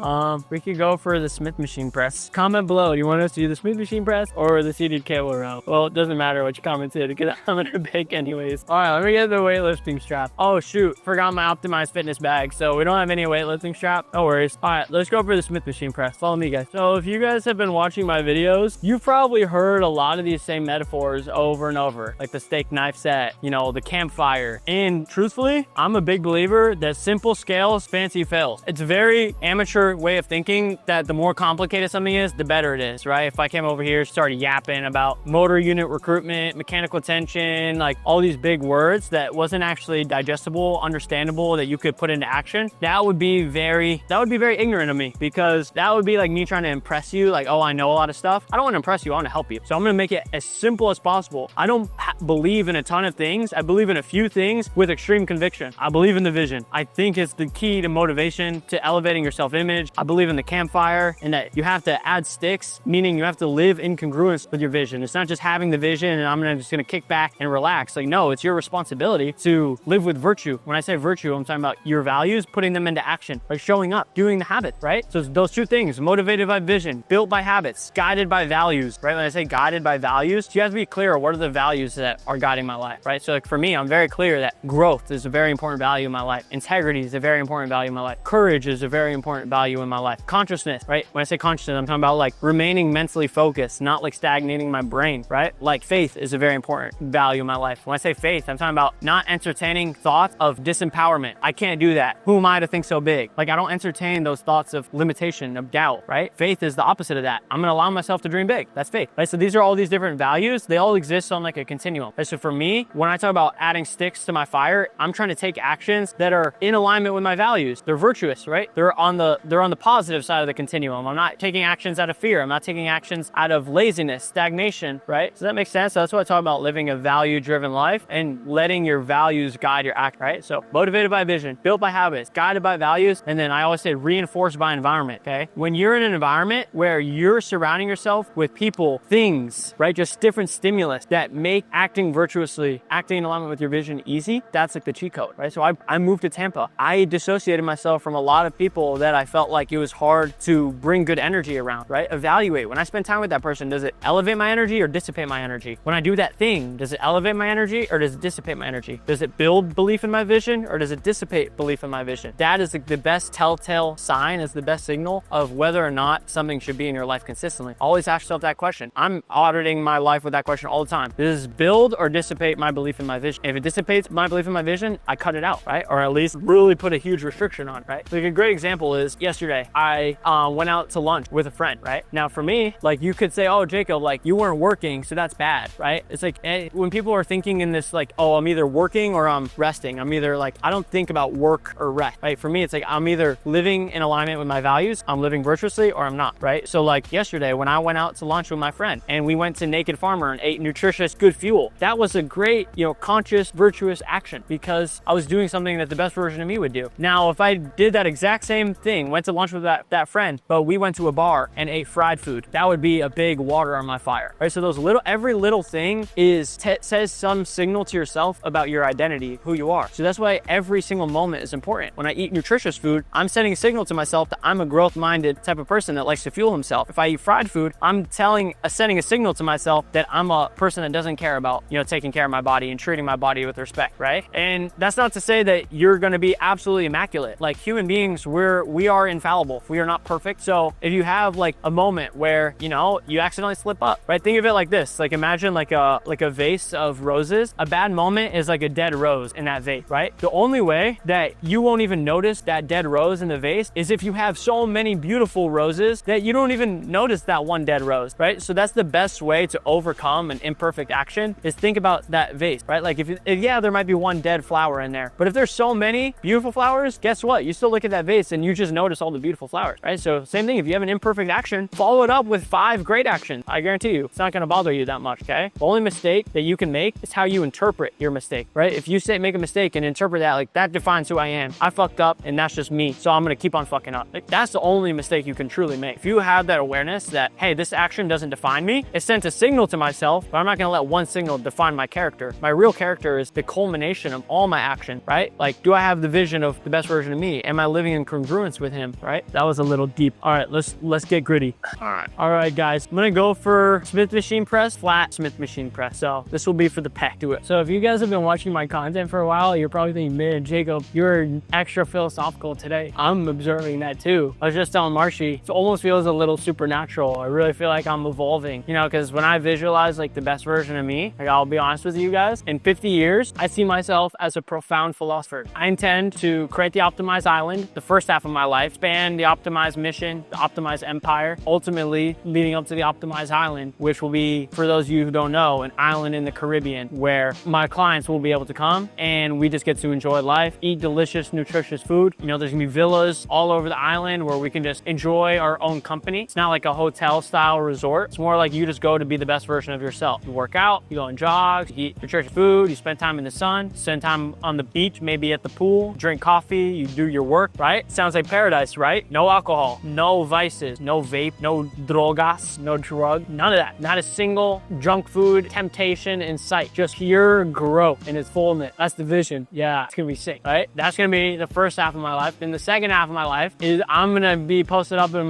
We could go for the Smith machine press. Comment below, do you want us to do the Smith machine press or the seated cable row? Well, it doesn't matter what you commented because I'm gonna pick anyways. All right, let me get the weightlifting strap. Oh shoot, forgot my optimized fitness bag, so we don't have any weightlifting strap. No worries. All right, let's go for the Smith machine press. Follow me, guys. So if you guys have been watching my videos, you've probably heard a lot of these same metaphors over and over, like the steak knife set, the campfire. And truthfully, I'm a big believer that simple scales, fancy fails. It's a very amateur way of thinking that the more complicated something is, the better it is, right? If I came over here, started yapping about motor unit recruitment, mechanical tension, like all these big words that wasn't actually digestible, understandable, that you could put into action, that would be very ignorant of me, because that would be like me trying to impress you, like, oh, I know a lot of stuff. I don't want to impress you, I want to help you. So I'm going to make it as simple as possible. I don't believe in a ton of things. I believe in a few things with extreme conviction. I believe in the vision. I think it's the key to motivation, to elevating your self-image. I believe in the campfire, and that you have to add sticks, meaning you have to live in congruence with your vision. It's not just having the vision and I'm just going to kick back and relax. Like, no, it's your responsibility to live with virtue. When I say virtue, I'm talking about your values, putting them into action, like showing up, doing the habit, right? So those two things, motivated by vision, built by habits, guided by values, right? When I say guided by values, you have to be clear, what are the values that are guiding my life, right? So like for me, I'm very clear that growth is a very important value in my life. Integrity is a very important value in my life. Courage is a very important value in my life. Consciousness, right? When I say consciousness, I'm talking about like remaining mentally focused, not like stagnating my brain, right? Like faith is a very important value in my life. When I say faith, I'm talking about not entertaining thoughts of disempowerment. I can't do that. Who am I to think so big? Like, I don't entertain those thoughts of limitation, of doubt, right? Faith is the opposite of that. I'm gonna allow myself to dream big. That's faith, right? So these are all these different values. They all exist on like a continuum. Right? So for me, when I talk about adding sticks to my fire, I'm trying to take actions that are in alignment with my values. They're virtuous, right? They're on the positive side of the continuum. I'm not taking actions out of fear. I'm not taking actions out of laziness, stagnation, right? Does that make sense? So that's what I talk about, living a value-driven life and letting your values guide your act, right? So motivated by vision, built by habits, guided by values, and then I always say reinforced by environment, okay? When you're in an environment where you're surrounding yourself with people, things, right? Just different stimulus that make acting virtuously, acting in alignment with your vision easy, that's like the cheat code, right? So I moved to Tampa. I dissociated myself from a lot of people that I felt like it was hard to bring good energy around, right? Evaluate. When I spend time with that person, does it elevate my energy or dissipate my energy? When I do that thing, does it elevate my energy or does it dissipate my energy? Does it build belief in my vision or does it dissipate belief in my vision? That is the best telltale sign, is the best signal of whether or not something should be in your life consistently. Always ask yourself that question. I'm auditing my life with that question all the time. Does this build or dissipate my belief in my vision? If it dissipates my belief in my vision, I cut it out, right? Or at least really put a huge restriction on, right? Like a great example is yesterday, I went out to lunch with a friend, right? Now for me, like you could say, oh, Jacob, like you weren't working, so that's bad, right? It's like when people are thinking in this like, oh, I'm either working or I'm resting. I'm either like, I don't think about work or rest, right? For me, it's like I'm either living in alignment with my values, I'm living virtuously, or I'm not, right? So like yesterday when I went out to lunch with my friend and we went to Naked Farmer and ate nutritious, good fuel, that was a great, conscious, virtuous action because I was doing something that the best version of me would do. Now, if I did that exact same thing, went to lunch with that friend, but we went to a bar and ate fried food, that would be a big water on my fire, right? So every little thing says some signal to yourself about your identity, who you are. So that's why every single moment is important. When I eat nutritious food, I'm sending a signal to myself that I'm a growth-minded type of person that likes to fuel himself. If I eat fried food, I'm sending a signal to myself that I'm a person that doesn't care about, taking care of my body and treating my body with respect, right? And that's not to say that you're going to be absolutely immaculate. Like human beings, we are infallible. We are not perfect. So if you have like a moment where, you accidentally slip up, right? Think of it like this. Like imagine like a vase of roses. A bad moment is like a dead rose in that vase, right? The only way that you won't even notice that dead rose in the vase is if you have so many beautiful roses that you don't even notice that one dead rose, right? So that's the best way to overcome an imperfect action, is think about that vase, right? Like if there might be one dead flower in there, but if there's so many beautiful flowers, guess what? You still look at that vase and you just notice all the beautiful flowers, right? So same thing, if you have an imperfect action, follow it up with 5 great actions. I guarantee you, it's not gonna bother you that much, okay? The only mistake that you can make is how you interpret your mistake, right? If you make a mistake and interpret that, like that defines who I am. I fucked up and that's just me, so I'm gonna keep on fucking up. Like, that's the only mistake you can truly make. If you have that awareness that, hey, this action doesn't define me, it sent a signal to myself, but I'm not gonna let one signal define my character. My real character is the culmination of all my action, right? Like, do I have the vision of the best version of me? Am I living in congruence with him, right? That was a little deep. All right, let's get gritty. All right, guys, I'm gonna go for Smith machine press, flat Smith machine press. So this will be for the pec. Do it. So if you guys have been watching my content for a while, you're probably thinking, man, Jacob, you're extra philosophical today. I'm observing that too. I was just telling Marshy, it almost feels a little supernatural. I really feel like I'm evolving, because when I visualize like the best version of me, like I'll be honest with you guys, in 50 years, I see myself as a profound philosopher. I intend to create the optimized island, the first half of my life, span the optimized mission, the optimized empire, ultimately leading up to the optimized island, which will be, for those of you who don't know, an island in the Caribbean where my clients will be able to come and and we just get to enjoy life, eat delicious, nutritious food. You know, there's gonna be villas all over the island where we can just enjoy our own company. It's not like a hotel style resort. It's more like you just go to be the best version of yourself. You work out, you go on jogs, you eat nutritious food, you spend time in the sun, spend time on the beach, maybe at the pool, drink coffee, you do your work, right? Sounds like paradise, right? No alcohol, no vices, no vape, no drogas, no drug, none of that. Not a single junk food temptation in sight. Just pure growth in its fullness. That's the vision. Yeah, it's gonna be sick, right? That's gonna be the first half of my life. Then the second half of my life is I'm gonna be posted up in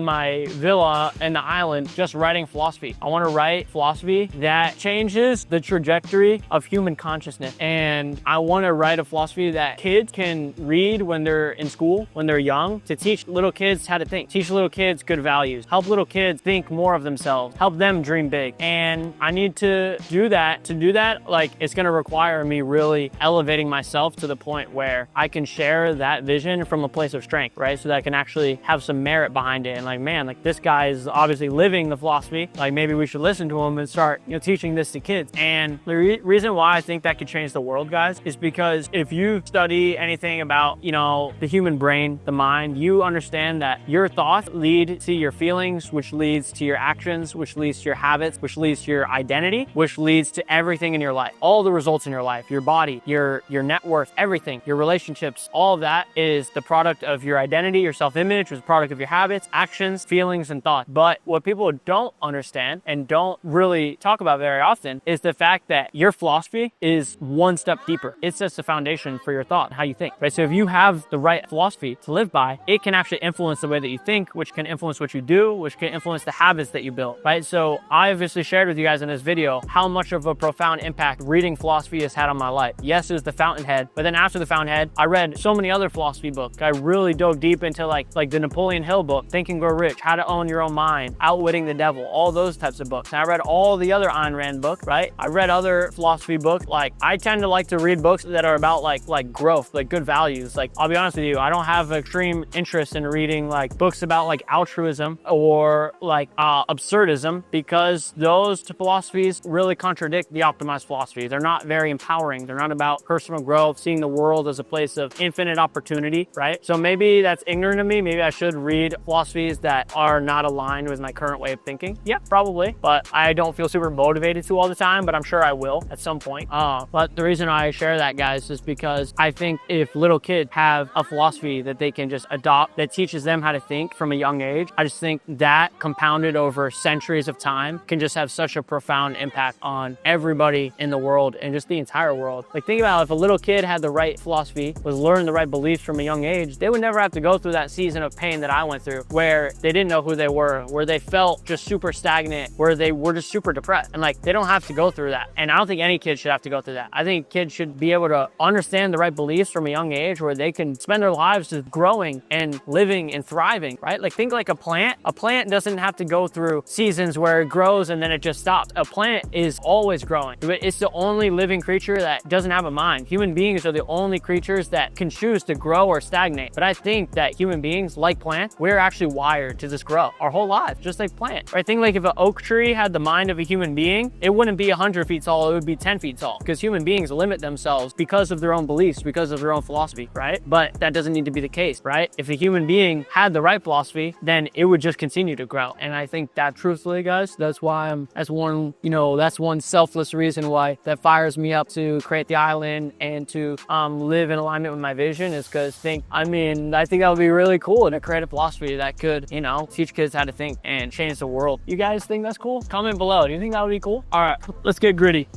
my villa in the island just writing philosophy. I want to write philosophy that changes the trajectory of human consciousness. And I want to write a philosophy that kids can read when they're in school, when they're young, to teach little kids how to think, teach little kids good values, help little kids think more of themselves, help them dream big. And I need to do that. To do that, like, it's going to require me really elevating myself to the point where I can share that vision from a place of strength, right? So that I can actually have some merit behind it. And like, man, like, this guy is obviously living the philosophy. Like, maybe we should listen to him and start, you know, teaching this to kids. And the reason why I think that could change the world, guys, is because if you study anything about, you know, the human brain, the mind, you understand that your thoughts lead to your feelings, which leads to your actions, which leads to your habits, which leads to your identity, which leads to everything in your life. All the results in your life, your body, your net worth, everything, your relationships, all of that is the product of your identity, your self-image, is the product of your habits, actions, feelings, and thoughts. But what people don't understand and don't really talk about very often is the fact that your philosophy is one step deeper. It's just the foundation for your thought, how you think, right? So if you have the right philosophy to live by, it can actually influence the way that you think, which can influence what you do, which can influence the habits that you build, right? So I obviously shared with you guys in this video how much of a profound impact reading philosophy has had on my life. Yes, it was the fountainhead, but then after the fountainhead, I read so many other philosophy books. I really dove deep into like the Napoleon Hill book, Think and Grow Rich, How to Own Your Own Mind, Outwitting the Devil, all those types of books. And I read all the other Ayn Rand books, right? I read other philosophy books. Like, I tend to like to read books that are about like growth, like good values. Like, I'll be honest with you, I don't have extreme interest in reading like books about like altruism or like absurdism, because those philosophies really contradict the optimized philosophy. They're not very empowering. They're not about personal growth, seeing the world as a place of infinite opportunity, right? So maybe that's ignorant of me. Maybe I should read philosophies that are not aligned with my current way of thinking. Yeah, probably, but I don't feel super motivated to all the time, but I'm sure I will at some point. But the reason I share that, guys, is because I think if little kids have a philosophy that they can just adopt that teaches them how to think from a young age, I just think that compounded over centuries of time can just have such a profound impact on everybody in the world and just the entire world. Like, think about if a little kid had the right philosophy, was learning the right beliefs from a young age, they would never have to go through that season of pain that I went through, where they didn't know who they were, where they felt just super stagnant, where they were just super depressed. And like, they don't have to go through that. And I don't think any kid should have to go through that. I think kids should be able to understand the right beliefs from a young age, where they can spend their lives just growing and living and thriving, right? Like, think like a plant. A plant doesn't have to go through seasons where it grows and then it just stops. A plant is always growing. It's the only living creature that doesn't have a mind. Human beings are the only creatures that can choose to grow or stagnate. But I think that human beings, like plants, we're actually wired to just grow our whole life, just like plants. I think like if an oak tree had the mind of a human being, it wouldn't be 100 feet tall, it would be 10 feet tall, because human beings limit themselves because of their own beliefs, because of their own philosophy, right? But that doesn't need to be the case, right? If a human being had the right philosophy, then it would just continue to grow. And I think that, truthfully, guys, that's why that's one selfless reason why that fires me up to create the island and to live in alignment with my vision, is because I think that would be really cool, to create a philosophy that could, you know, teach kids how to think and change the world. You guys think that's cool? Comment below. Do you think that would be cool? All right, let's get gritty.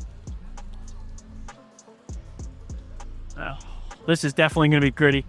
Oh, this is definitely gonna be gritty.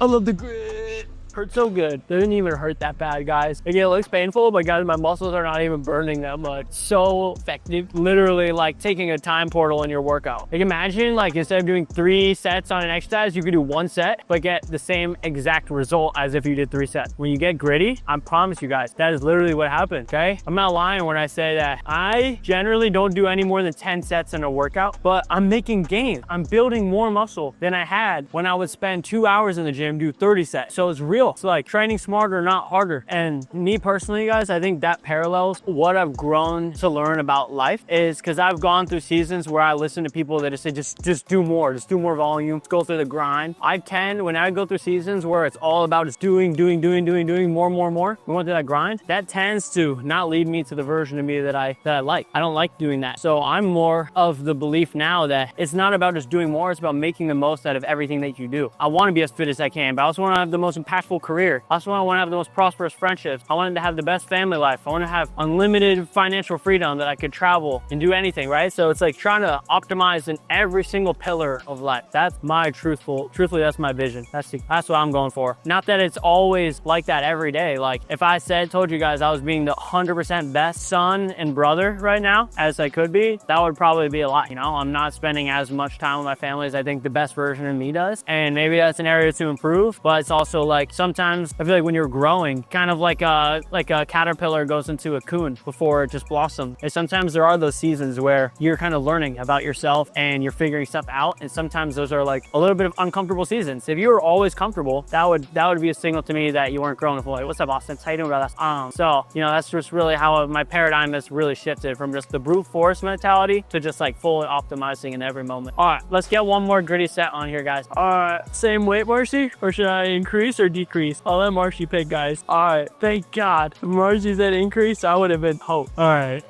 I love the grit. Hurt so good. Didn't even hurt that bad, guys. Again, it looks painful, but guys, my muscles are not even burning that much. So effective. Literally like taking a time portal in your workout. Like imagine like instead of doing 3 sets on an exercise, you could do 1 set, but get the same exact result as if you did 3 sets. When you get gritty, I promise you guys, that is literally what happens, okay? I'm not lying when I say that I generally don't do any more than 10 sets in a workout, but I'm making gains. I'm building more muscle than I had when I would spend 2 hours in the gym, do 30 sets. So it's real. It's like training smarter, not harder. And me personally, guys, I think that parallels what I've grown to learn about life is because I've gone through seasons where I listen to people that just say, just do more volume, let's go through the grind. When I go through seasons where it's all about just doing more, going through that grind, that tends to not lead me to the version of me that I like. I don't like doing that. So I'm more of the belief now that it's not about just doing more, it's about making the most out of everything that you do. I want to be as fit as I can, but I also want to have the most impactful career. I also want to have the most prosperous friendships. I wanted to have the best family life. I want to have unlimited financial freedom that I could travel and do anything, right? So it's like trying to optimize in every single pillar of life. That's my truthfully, that's my vision. That's what I'm going for. Not that it's always like that every day. Like if I told you guys I was being the 100% best son and brother right now as I could be, that would probably be a lot. You know, I'm not spending as much time with my family as I think the best version of me does. And maybe that's an area to improve, but it's also like sometimes I feel like when you're growing, kind of like a caterpillar goes into a cocoon before it just blossoms. And sometimes there are those seasons where you're kind of learning about yourself and you're figuring stuff out. And sometimes those are like a little bit of uncomfortable seasons. If you were always comfortable, that would be a signal to me that you weren't growing. Like, what's up, Austin? How you doing, brother? So, you know, that's just really how my paradigm has really shifted from just the brute force mentality to just like fully optimizing in every moment. All right, let's get one more gritty set on here, guys. All right, same weight, Marcy? Or should I increase or decrease? I'll let Marcy pick, guys. All right, thank God. If Marcy said increase, I would have been hope. All right.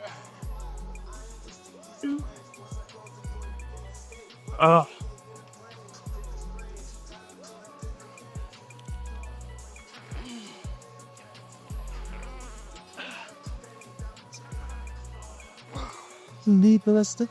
Oh. Need ballistic.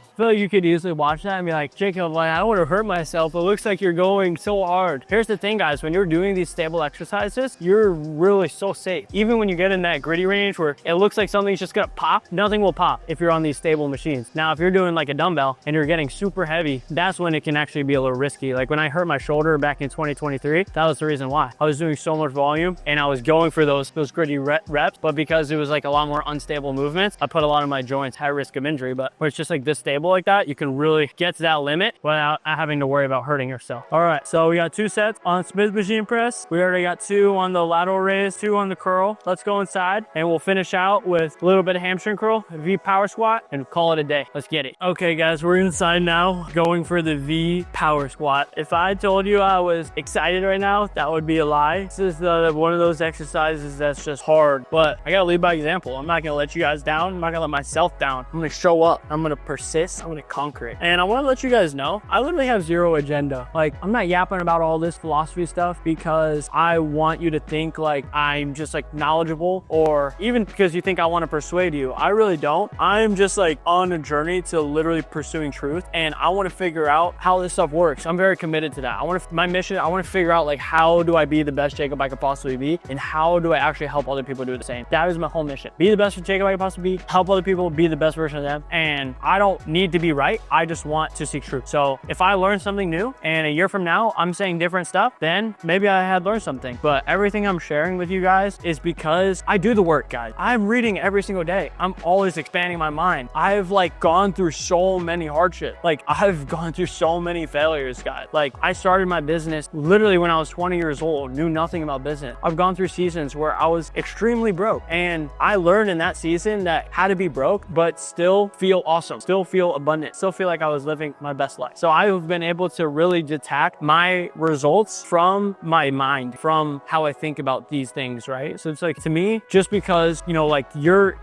I feel like you could easily watch that and be like, Jacob, like, I don't want to hurt myself. It looks like you're going so hard. Here's the thing, guys. When you're doing these stable exercises, you're really so safe. Even when you get in that gritty range where it looks like something's just gonna pop, nothing will pop if you're on these stable machines. Now, if you're doing like a dumbbell and you're getting super heavy, that's when it can actually be a little risky. Like when I hurt my shoulder back in 2023, that was the reason why. I was doing so much volume and I was going for those gritty reps, but because it was like a lot more unstable movements, I put a lot of my joints high risk of injury. But when it's just like this stable like that, you can really get to that limit without having to worry about hurting yourself. All right, so we got 2 sets on Smith machine press. We already got 2 on the lateral raise, 2 on the curl. Let's go inside and we'll finish out with a little bit of hamstring curl, V power squat, and call it a day. Let's get it. Okay, guys, we're inside now going for the V power squat. If I told you I was excited right now, that would be a lie. This is one of those exercises that's just hard, but I gotta lead by example. I'm not gonna let you guys down. I'm not gonna let myself down. I'm gonna show up. I'm gonna persist. I'm gonna conquer it. And I want to let you guys know, I literally have zero agenda. Like, I'm not yapping about all this philosophy stuff because I want you to think like I'm just like knowledgeable, or even because you think I want to persuade you. I really don't. I'm just like on a journey to literally pursuing truth, and I want to figure out how this stuff works. I'm very committed to that. My mission, I want to figure out like how do I be the best Jacob I could possibly be, and how do I actually help other people do the same. That is my whole mission. Be the best Jacob I could possibly be, help other people be the best version of them. And I don't need to be right. I just want to seek truth. So if I learn something new and a year from now I'm saying different stuff, then maybe I had learned something. But everything I'm sharing with you guys is because I do the work, guys. I'm reading every single day. I'm always expanding my mind. I've like gone through so many hardships. Like I've gone through so many failures, guys. Like I started my business literally when I was 20 years old, knew nothing about business. I've gone through seasons where I was extremely broke, and I learned in that season that how to be broke but still feel awesome, still feel feel abundant, still feel like I was living my best life. So I've been able to really detach my results from my mind, from how I think about these things, right? So it's like, to me, just because, you know, like your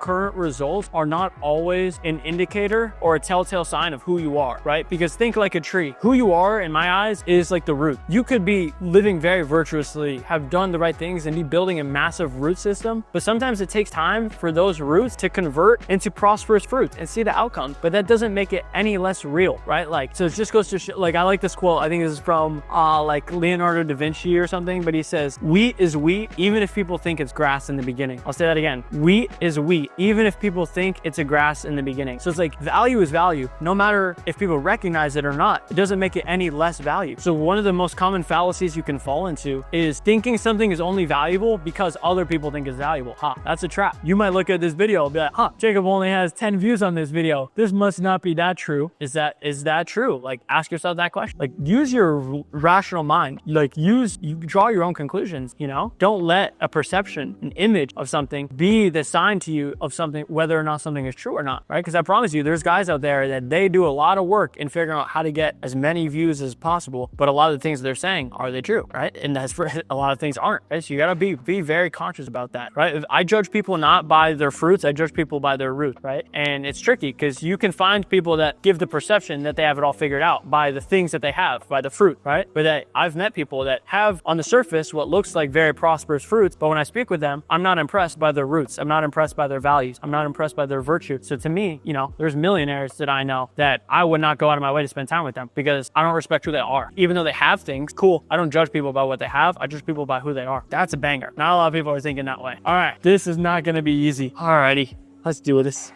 current results are not always an indicator or a telltale sign of who you are, right? Because think like a tree. Who you are, in my eyes, is like the root. You could be living very virtuously, have done the right things, and be building a massive root system, but sometimes it takes time for those roots to convert into prosperous fruits and see the outcomes, but that doesn't make it any less real, right? Like, so it just goes to like, I like this quote. I think this is from like Leonardo da Vinci or something, but he says, wheat is wheat, even if people think it's grass in the beginning. I'll say that again. Wheat is wheat, even if people think it's a grass in the beginning. So it's like, value is value. No matter if people recognize it or not, it doesn't make it any less value. So one of the most common fallacies you can fall into is thinking something is only valuable because other people think it's valuable. That's a trap. You might look at this video and be like, Jacob only has 10 views on this video. This must not be that true. Is that true? Like, ask yourself that question. Like, use your rational mind. Like, you draw your own conclusions, you know? Don't let a perception, an image of something be the sign to you of something, whether or not something is true or not, right? Because I promise you, there's guys out there that they do a lot of work in figuring out how to get as many views as possible, but a lot of the things they're saying, are they true, right? And that's for a lot of things aren't, right? So you gotta be very conscious about that, right? I judge people not by their fruits, I judge people by their roots, right? And it's tricky because you can find people that give the perception that they have it all figured out by the things that they have, by the fruit, right? But I've met people that have on the surface what looks like very prosperous fruits, but when I speak with them, I'm not impressed by their roots. I'm not impressed by their values. I'm not impressed by their virtue. So to me, you know, there's millionaires that I know that I would not go out of my way to spend time with them because I don't respect who they are. Even though they have things, cool. I don't judge people by what they have. I judge people by who they are. That's a banger. Not a lot of people are thinking that way. All right, this is not gonna be easy. Alrighty, let's do this.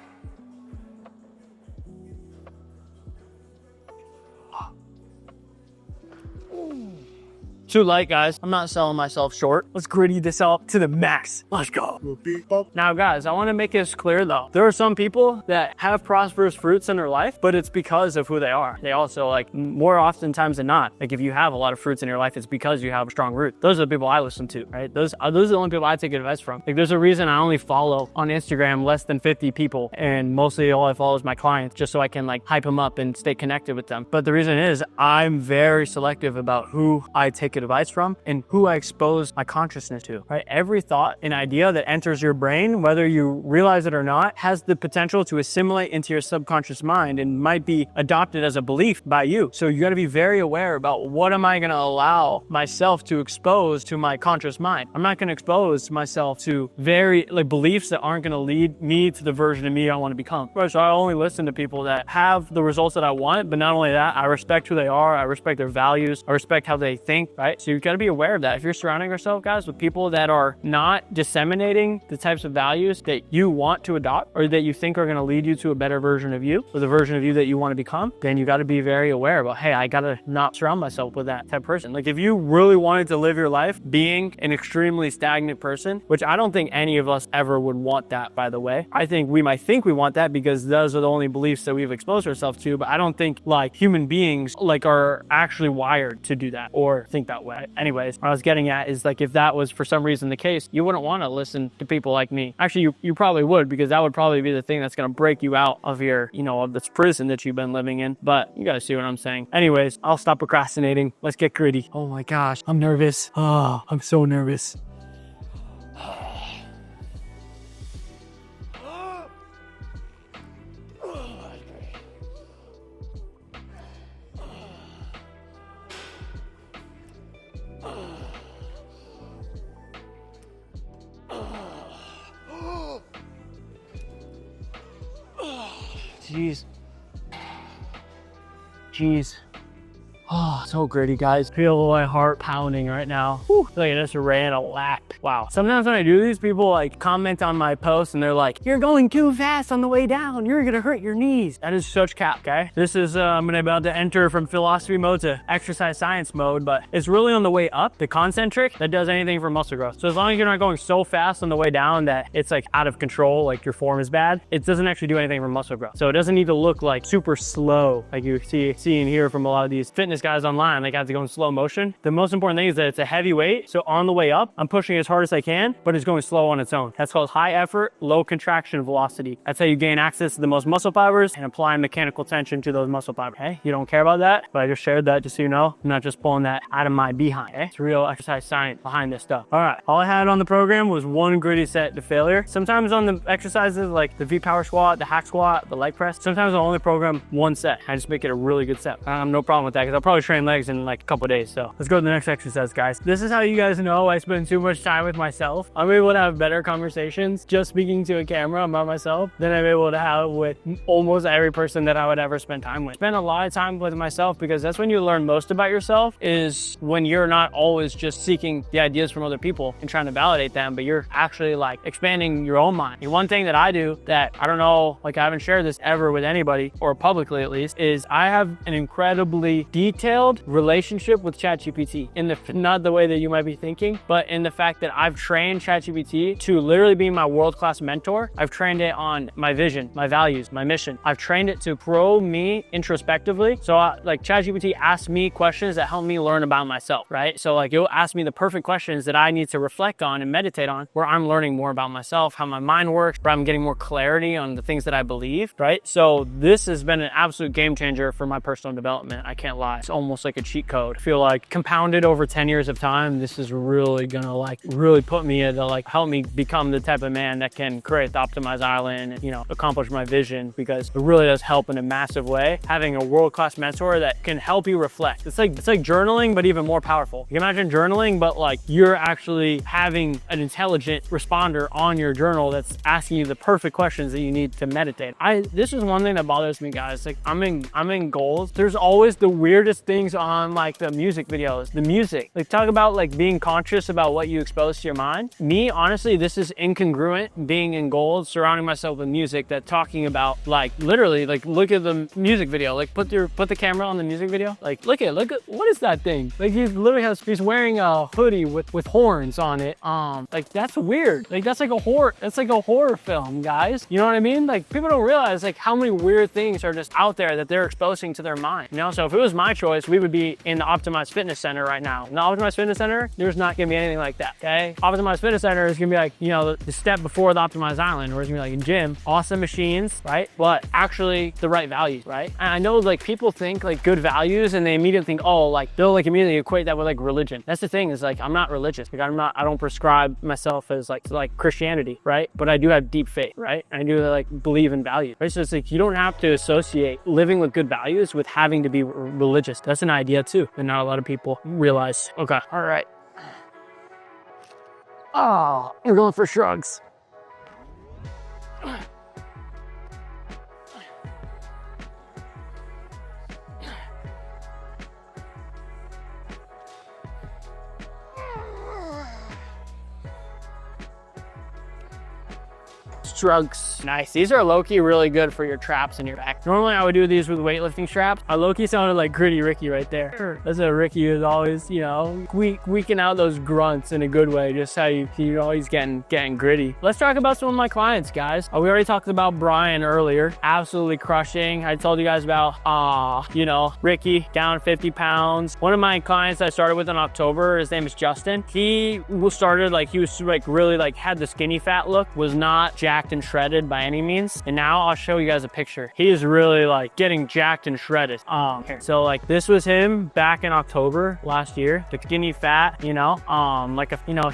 Too light, guys. I'm not selling myself short. Let's gritty this up to the max. Let's go. Now, guys, I want to make this clear, though. There are some people that have prosperous fruits in their life, but it's because of who they are. They also, like, more oftentimes than not, like, if you have a lot of fruits in your life, it's because you have a strong root. Those are the people I listen to, right? Those are the only people I take advice from. Like, there's a reason I only follow on Instagram less than 50 people, and mostly all I follow is my clients, just so I can, like, hype them up and stay connected with them. But the reason is I'm very selective about who I take advice from and who I expose my consciousness to, right? Every thought and idea that enters your brain, whether you realize it or not, has the potential to assimilate into your subconscious mind and might be adopted as a belief by you. So you got to be very aware about what am I going to allow myself to expose to my conscious mind. I'm not going to expose myself to beliefs that aren't going to lead me to the version of me I want to become. Right? So I only listen to people that have the results that I want, but not only that, I respect who they are, I respect their values, I respect how they think, right? So you got to be aware of that. If you're surrounding yourself, guys, with people that are not disseminating the types of values that you want to adopt or that you think are going to lead you to a better version of you or the version of you that you want to become, then you got to be very aware about, hey, I got to not surround myself with that type of person. Like, if you really wanted to live your life being an extremely stagnant person, which I don't think any of us ever would want that, by the way. I think we might think we want that because those are the only beliefs that we've exposed ourselves to, but I don't think, like, human beings, like, are actually wired to do that or think that way. Anyways, what I was getting at is, like, if that was for some reason the case, you wouldn't want to listen to people like me. Actually, you probably would, because that would probably be the thing that's going to break you out of your, you know, of this prison that you've been living in. But you guys see what I'm saying. Anyways, I'll stop procrastinating. Let's get gritty. Oh my gosh, I'm nervous. Oh, I'm so nervous. Jeez. Oh, so gritty, guys. Feel my heart pounding right now. Whew, I feel like I just ran a lap. Wow. Sometimes when I do these, people like comment on my posts and they're like, you're going too fast on the way down. You're gonna hurt your knees. That is such cap, okay? This is, I'm about to enter from philosophy mode to exercise science mode, but it's really on the way up, the concentric, that does anything for muscle growth. So as long as you're not going so fast on the way down that it's like out of control, like your form is bad, it doesn't actually do anything for muscle growth. So it doesn't need to look like super slow, like you see and hear from a lot of these fitness fitness guys online, like I have to go in slow motion. The most important thing is that it's a heavy weight. So on the way up, I'm pushing as hard as I can, but it's going slow on its own. That's called high effort, low contraction velocity. That's how you gain access to the most muscle fibers and apply mechanical tension to those muscle fibers. Okay, you don't care about that, but I just shared that just so you know. I'm not just pulling that out of my behind. Okay? It's real exercise science behind this stuff. All right, all I had on the program was one gritty set to failure. Sometimes on the exercises like the V-power squat, the hack squat, the leg press, sometimes I'll only program one set. I just make it a really good set. I have no problem with that because I'll probably train legs in like a couple days. So let's go to the next exercise, guys. This is how you guys know I spend too much time with myself. I'm able to have better conversations just speaking to a camera about myself than I'm able to have with almost every person that I would ever spend time with. Spend a lot of time with myself because that's when you learn most about yourself, is when you're not always just seeking the ideas from other people and trying to validate them, but you're actually like expanding your own mind. And one thing that I do that I don't know, like I haven't shared this ever with anybody, or publicly at least, is I have an incredibly detailed relationship with ChatGPT, in the not the way that you might be thinking, but in the fact that I've trained ChatGPT to literally be my world-class mentor. I've trained it on my vision, my values, my mission. I've trained it to grow me introspectively. So like ChatGPT asks me questions that help me learn about myself, right? So like it'll ask me the perfect questions that I need to reflect on and meditate on, where I'm learning more about myself, how my mind works, where I'm getting more clarity on the things that I believe, right? So this has been an absolute game changer for my personal development. I can't lie. It's almost like a cheat code. I feel like compounded over 10 years of time, this is really gonna like really put me into like help me become the type of man that can create the optimized island and, you know, accomplish my vision, because it really does help in a massive way. Having a world-class mentor that can help you reflect. It's like journaling, but even more powerful. You can imagine journaling, but like you're actually having an intelligent responder on your journal that's asking you the perfect questions that you need to meditate. This is one thing that bothers me, guys. Like I'm in goals. There's always the weirdest things on like the music videos, the music. Like talk about like being conscious about what you expose to your mind. Me, honestly, this is incongruent being in goals, surrounding myself with music that talking about like literally like look at the music video, like put the camera on the music video. Like look at what is that thing? Like he's wearing a hoodie with horns on it. Like that's weird. Like that's like a horror film, guys. You know what I mean? Like people don't realize like how many weird things are just out there that they're exposing to their mind. You know, so if it was my choice, we would be in the Optimized Fitness Center right now. In the Optimized Fitness Center, there's not gonna be anything like that. Okay, Optimized Fitness Center is gonna be like, you know, the step before the Optimized Island, or it's gonna be like a gym, awesome machines, right? But actually the right values, right? And I know like people think like good values and they immediately think, oh, like they'll like immediately equate that with like religion. That's the thing, is like I'm not religious. Like I don't prescribe myself as like Christianity, right? But I do have deep faith, right? I do like believe in values, right? So it's like you don't have to associate living with good values with having to be religious. That's an idea too, that not a lot of people realize. Okay, all right. Oh, we're going for shrugs. Shrugs. Nice. These are low-key really good for your traps and your back. Normally I would do these with weightlifting straps. I low-key sounded like Gritty Ricky right there. That's a Ricky is always, you know, squeaking out those grunts in a good way, just how you know he's getting gritty. Let's talk about some of my clients, guys. We already talked about Brian earlier. Absolutely crushing. I told you guys about, you know, Ricky, down 50 pounds. One of my clients I started with in October, his name is Justin. He started like, he was like really like had the skinny fat look, was not jacked and shredded by any means. And now I'll show you guys a picture. He is really like getting jacked and shredded. So like this was him back in October last year, the skinny fat, you know,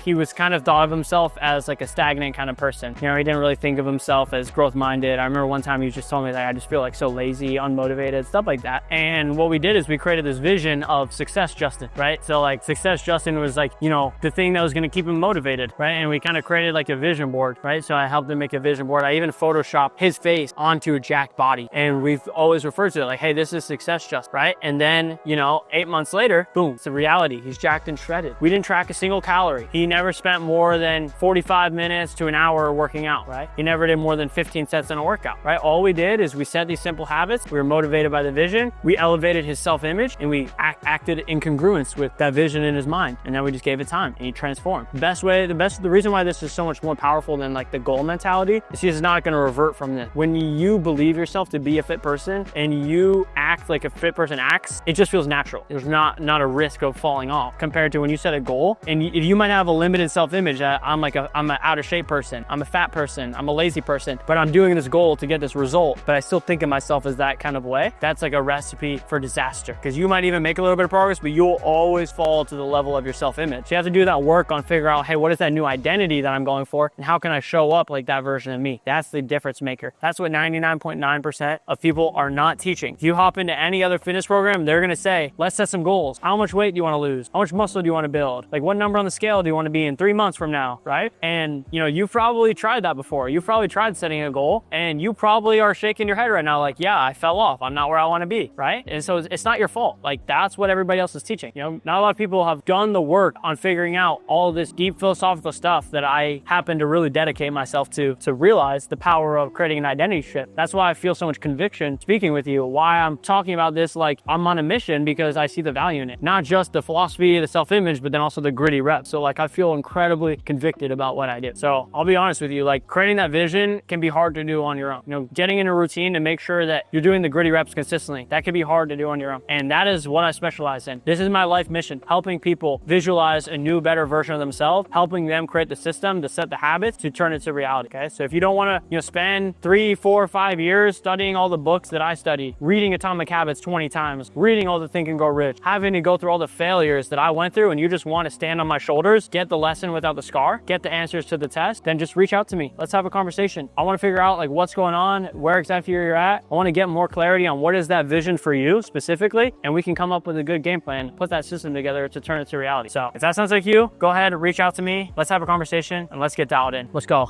he was kind of thought of himself as like a stagnant kind of person. You know, he didn't really think of himself as growth minded. I remember one time he just told me that I just feel like so lazy, unmotivated, stuff like that. And what we did is we created this vision of Success Justin, right? So like Success Justin was like, you know, the thing that was going to keep him motivated, right? And we kind of created like a vision board, right? So I helped him make a vision board. I even photoshopped his face onto a jacked body. And we've always referred to it like, hey, this is Success Justin, right? And then, you know, 8 months later, boom, it's a reality. He's jacked and shredded. We didn't track a single calorie. He never spent more than 45 minutes to an hour working out, right? He never did more than 15 sets in a workout, right? All we did is we set these simple habits. We were motivated by the vision. We elevated his self-image and we acted in congruence with that vision in his mind. And then we just gave it time and he transformed. The reason why this is so much more powerful than like the goal mentality is he's not going to revert from this. When you believe yourself to be be a fit person and you act like a fit person acts, it just feels natural. There's not a risk of falling off compared to when you set a goal and you might have a limited self-image. I'm an out of shape person, I'm a fat person, I'm a lazy person, but I'm doing this goal to get this result, but I still think of myself as that kind of way. That's like a recipe for disaster, because you might even make a little bit of progress, but you'll always fall to the level of your self-image. So you have to do that work on figure out, hey, what is that new identity that I'm going for and how can I show up like that version of me? That's the difference maker. That's what 99.9% of people are not teaching. If you hop into any other fitness program, they're gonna say, let's set some goals. How much weight do you wanna lose? How much muscle do you wanna build? Like what number on the scale do you wanna be in 3 months from now, right? And you've probably tried that before. You've probably tried setting a goal and you probably are shaking your head right now like, yeah, I fell off. I'm not where I wanna be, right? And so it's not your fault. Like that's what everybody else is teaching. Not a lot of people have done the work on figuring out all this deep philosophical stuff that I happen to really dedicate myself to realize the power of creating an identity shift. That's why I feel so much conviction speaking with you, why I'm talking about this like I'm on a mission, because I see the value in it. Not just the philosophy, the self-image, but then also the gritty reps. So like I feel incredibly convicted about what I do. So I'll be honest with you, like creating that vision can be hard to do on your own. Getting in a routine to make sure that you're doing the gritty reps consistently, that can be hard to do on your own. And that is what I specialize in. This is my life mission, helping people visualize a new, better version of themselves, helping them create the system to set the habits to turn it to reality. Okay, so if you don't want to spend 3, 4, 5 years studying all the books that I studied, reading Atomic Habits 20 times, reading all the Think and Grow Rich, having to go through all the failures that I went through, and you just want to stand on my shoulders, get the lesson without the scar, get the answers to the test, then just reach out to me. Let's have a conversation. I want to figure out like what's going on, where exactly you're at. I want to get more clarity on what is that vision for you specifically, and we can come up with a good game plan, put that system together to turn it to reality. So if that sounds like you, go ahead and reach out to me. Let's have a conversation and let's get dialed in. Let's go.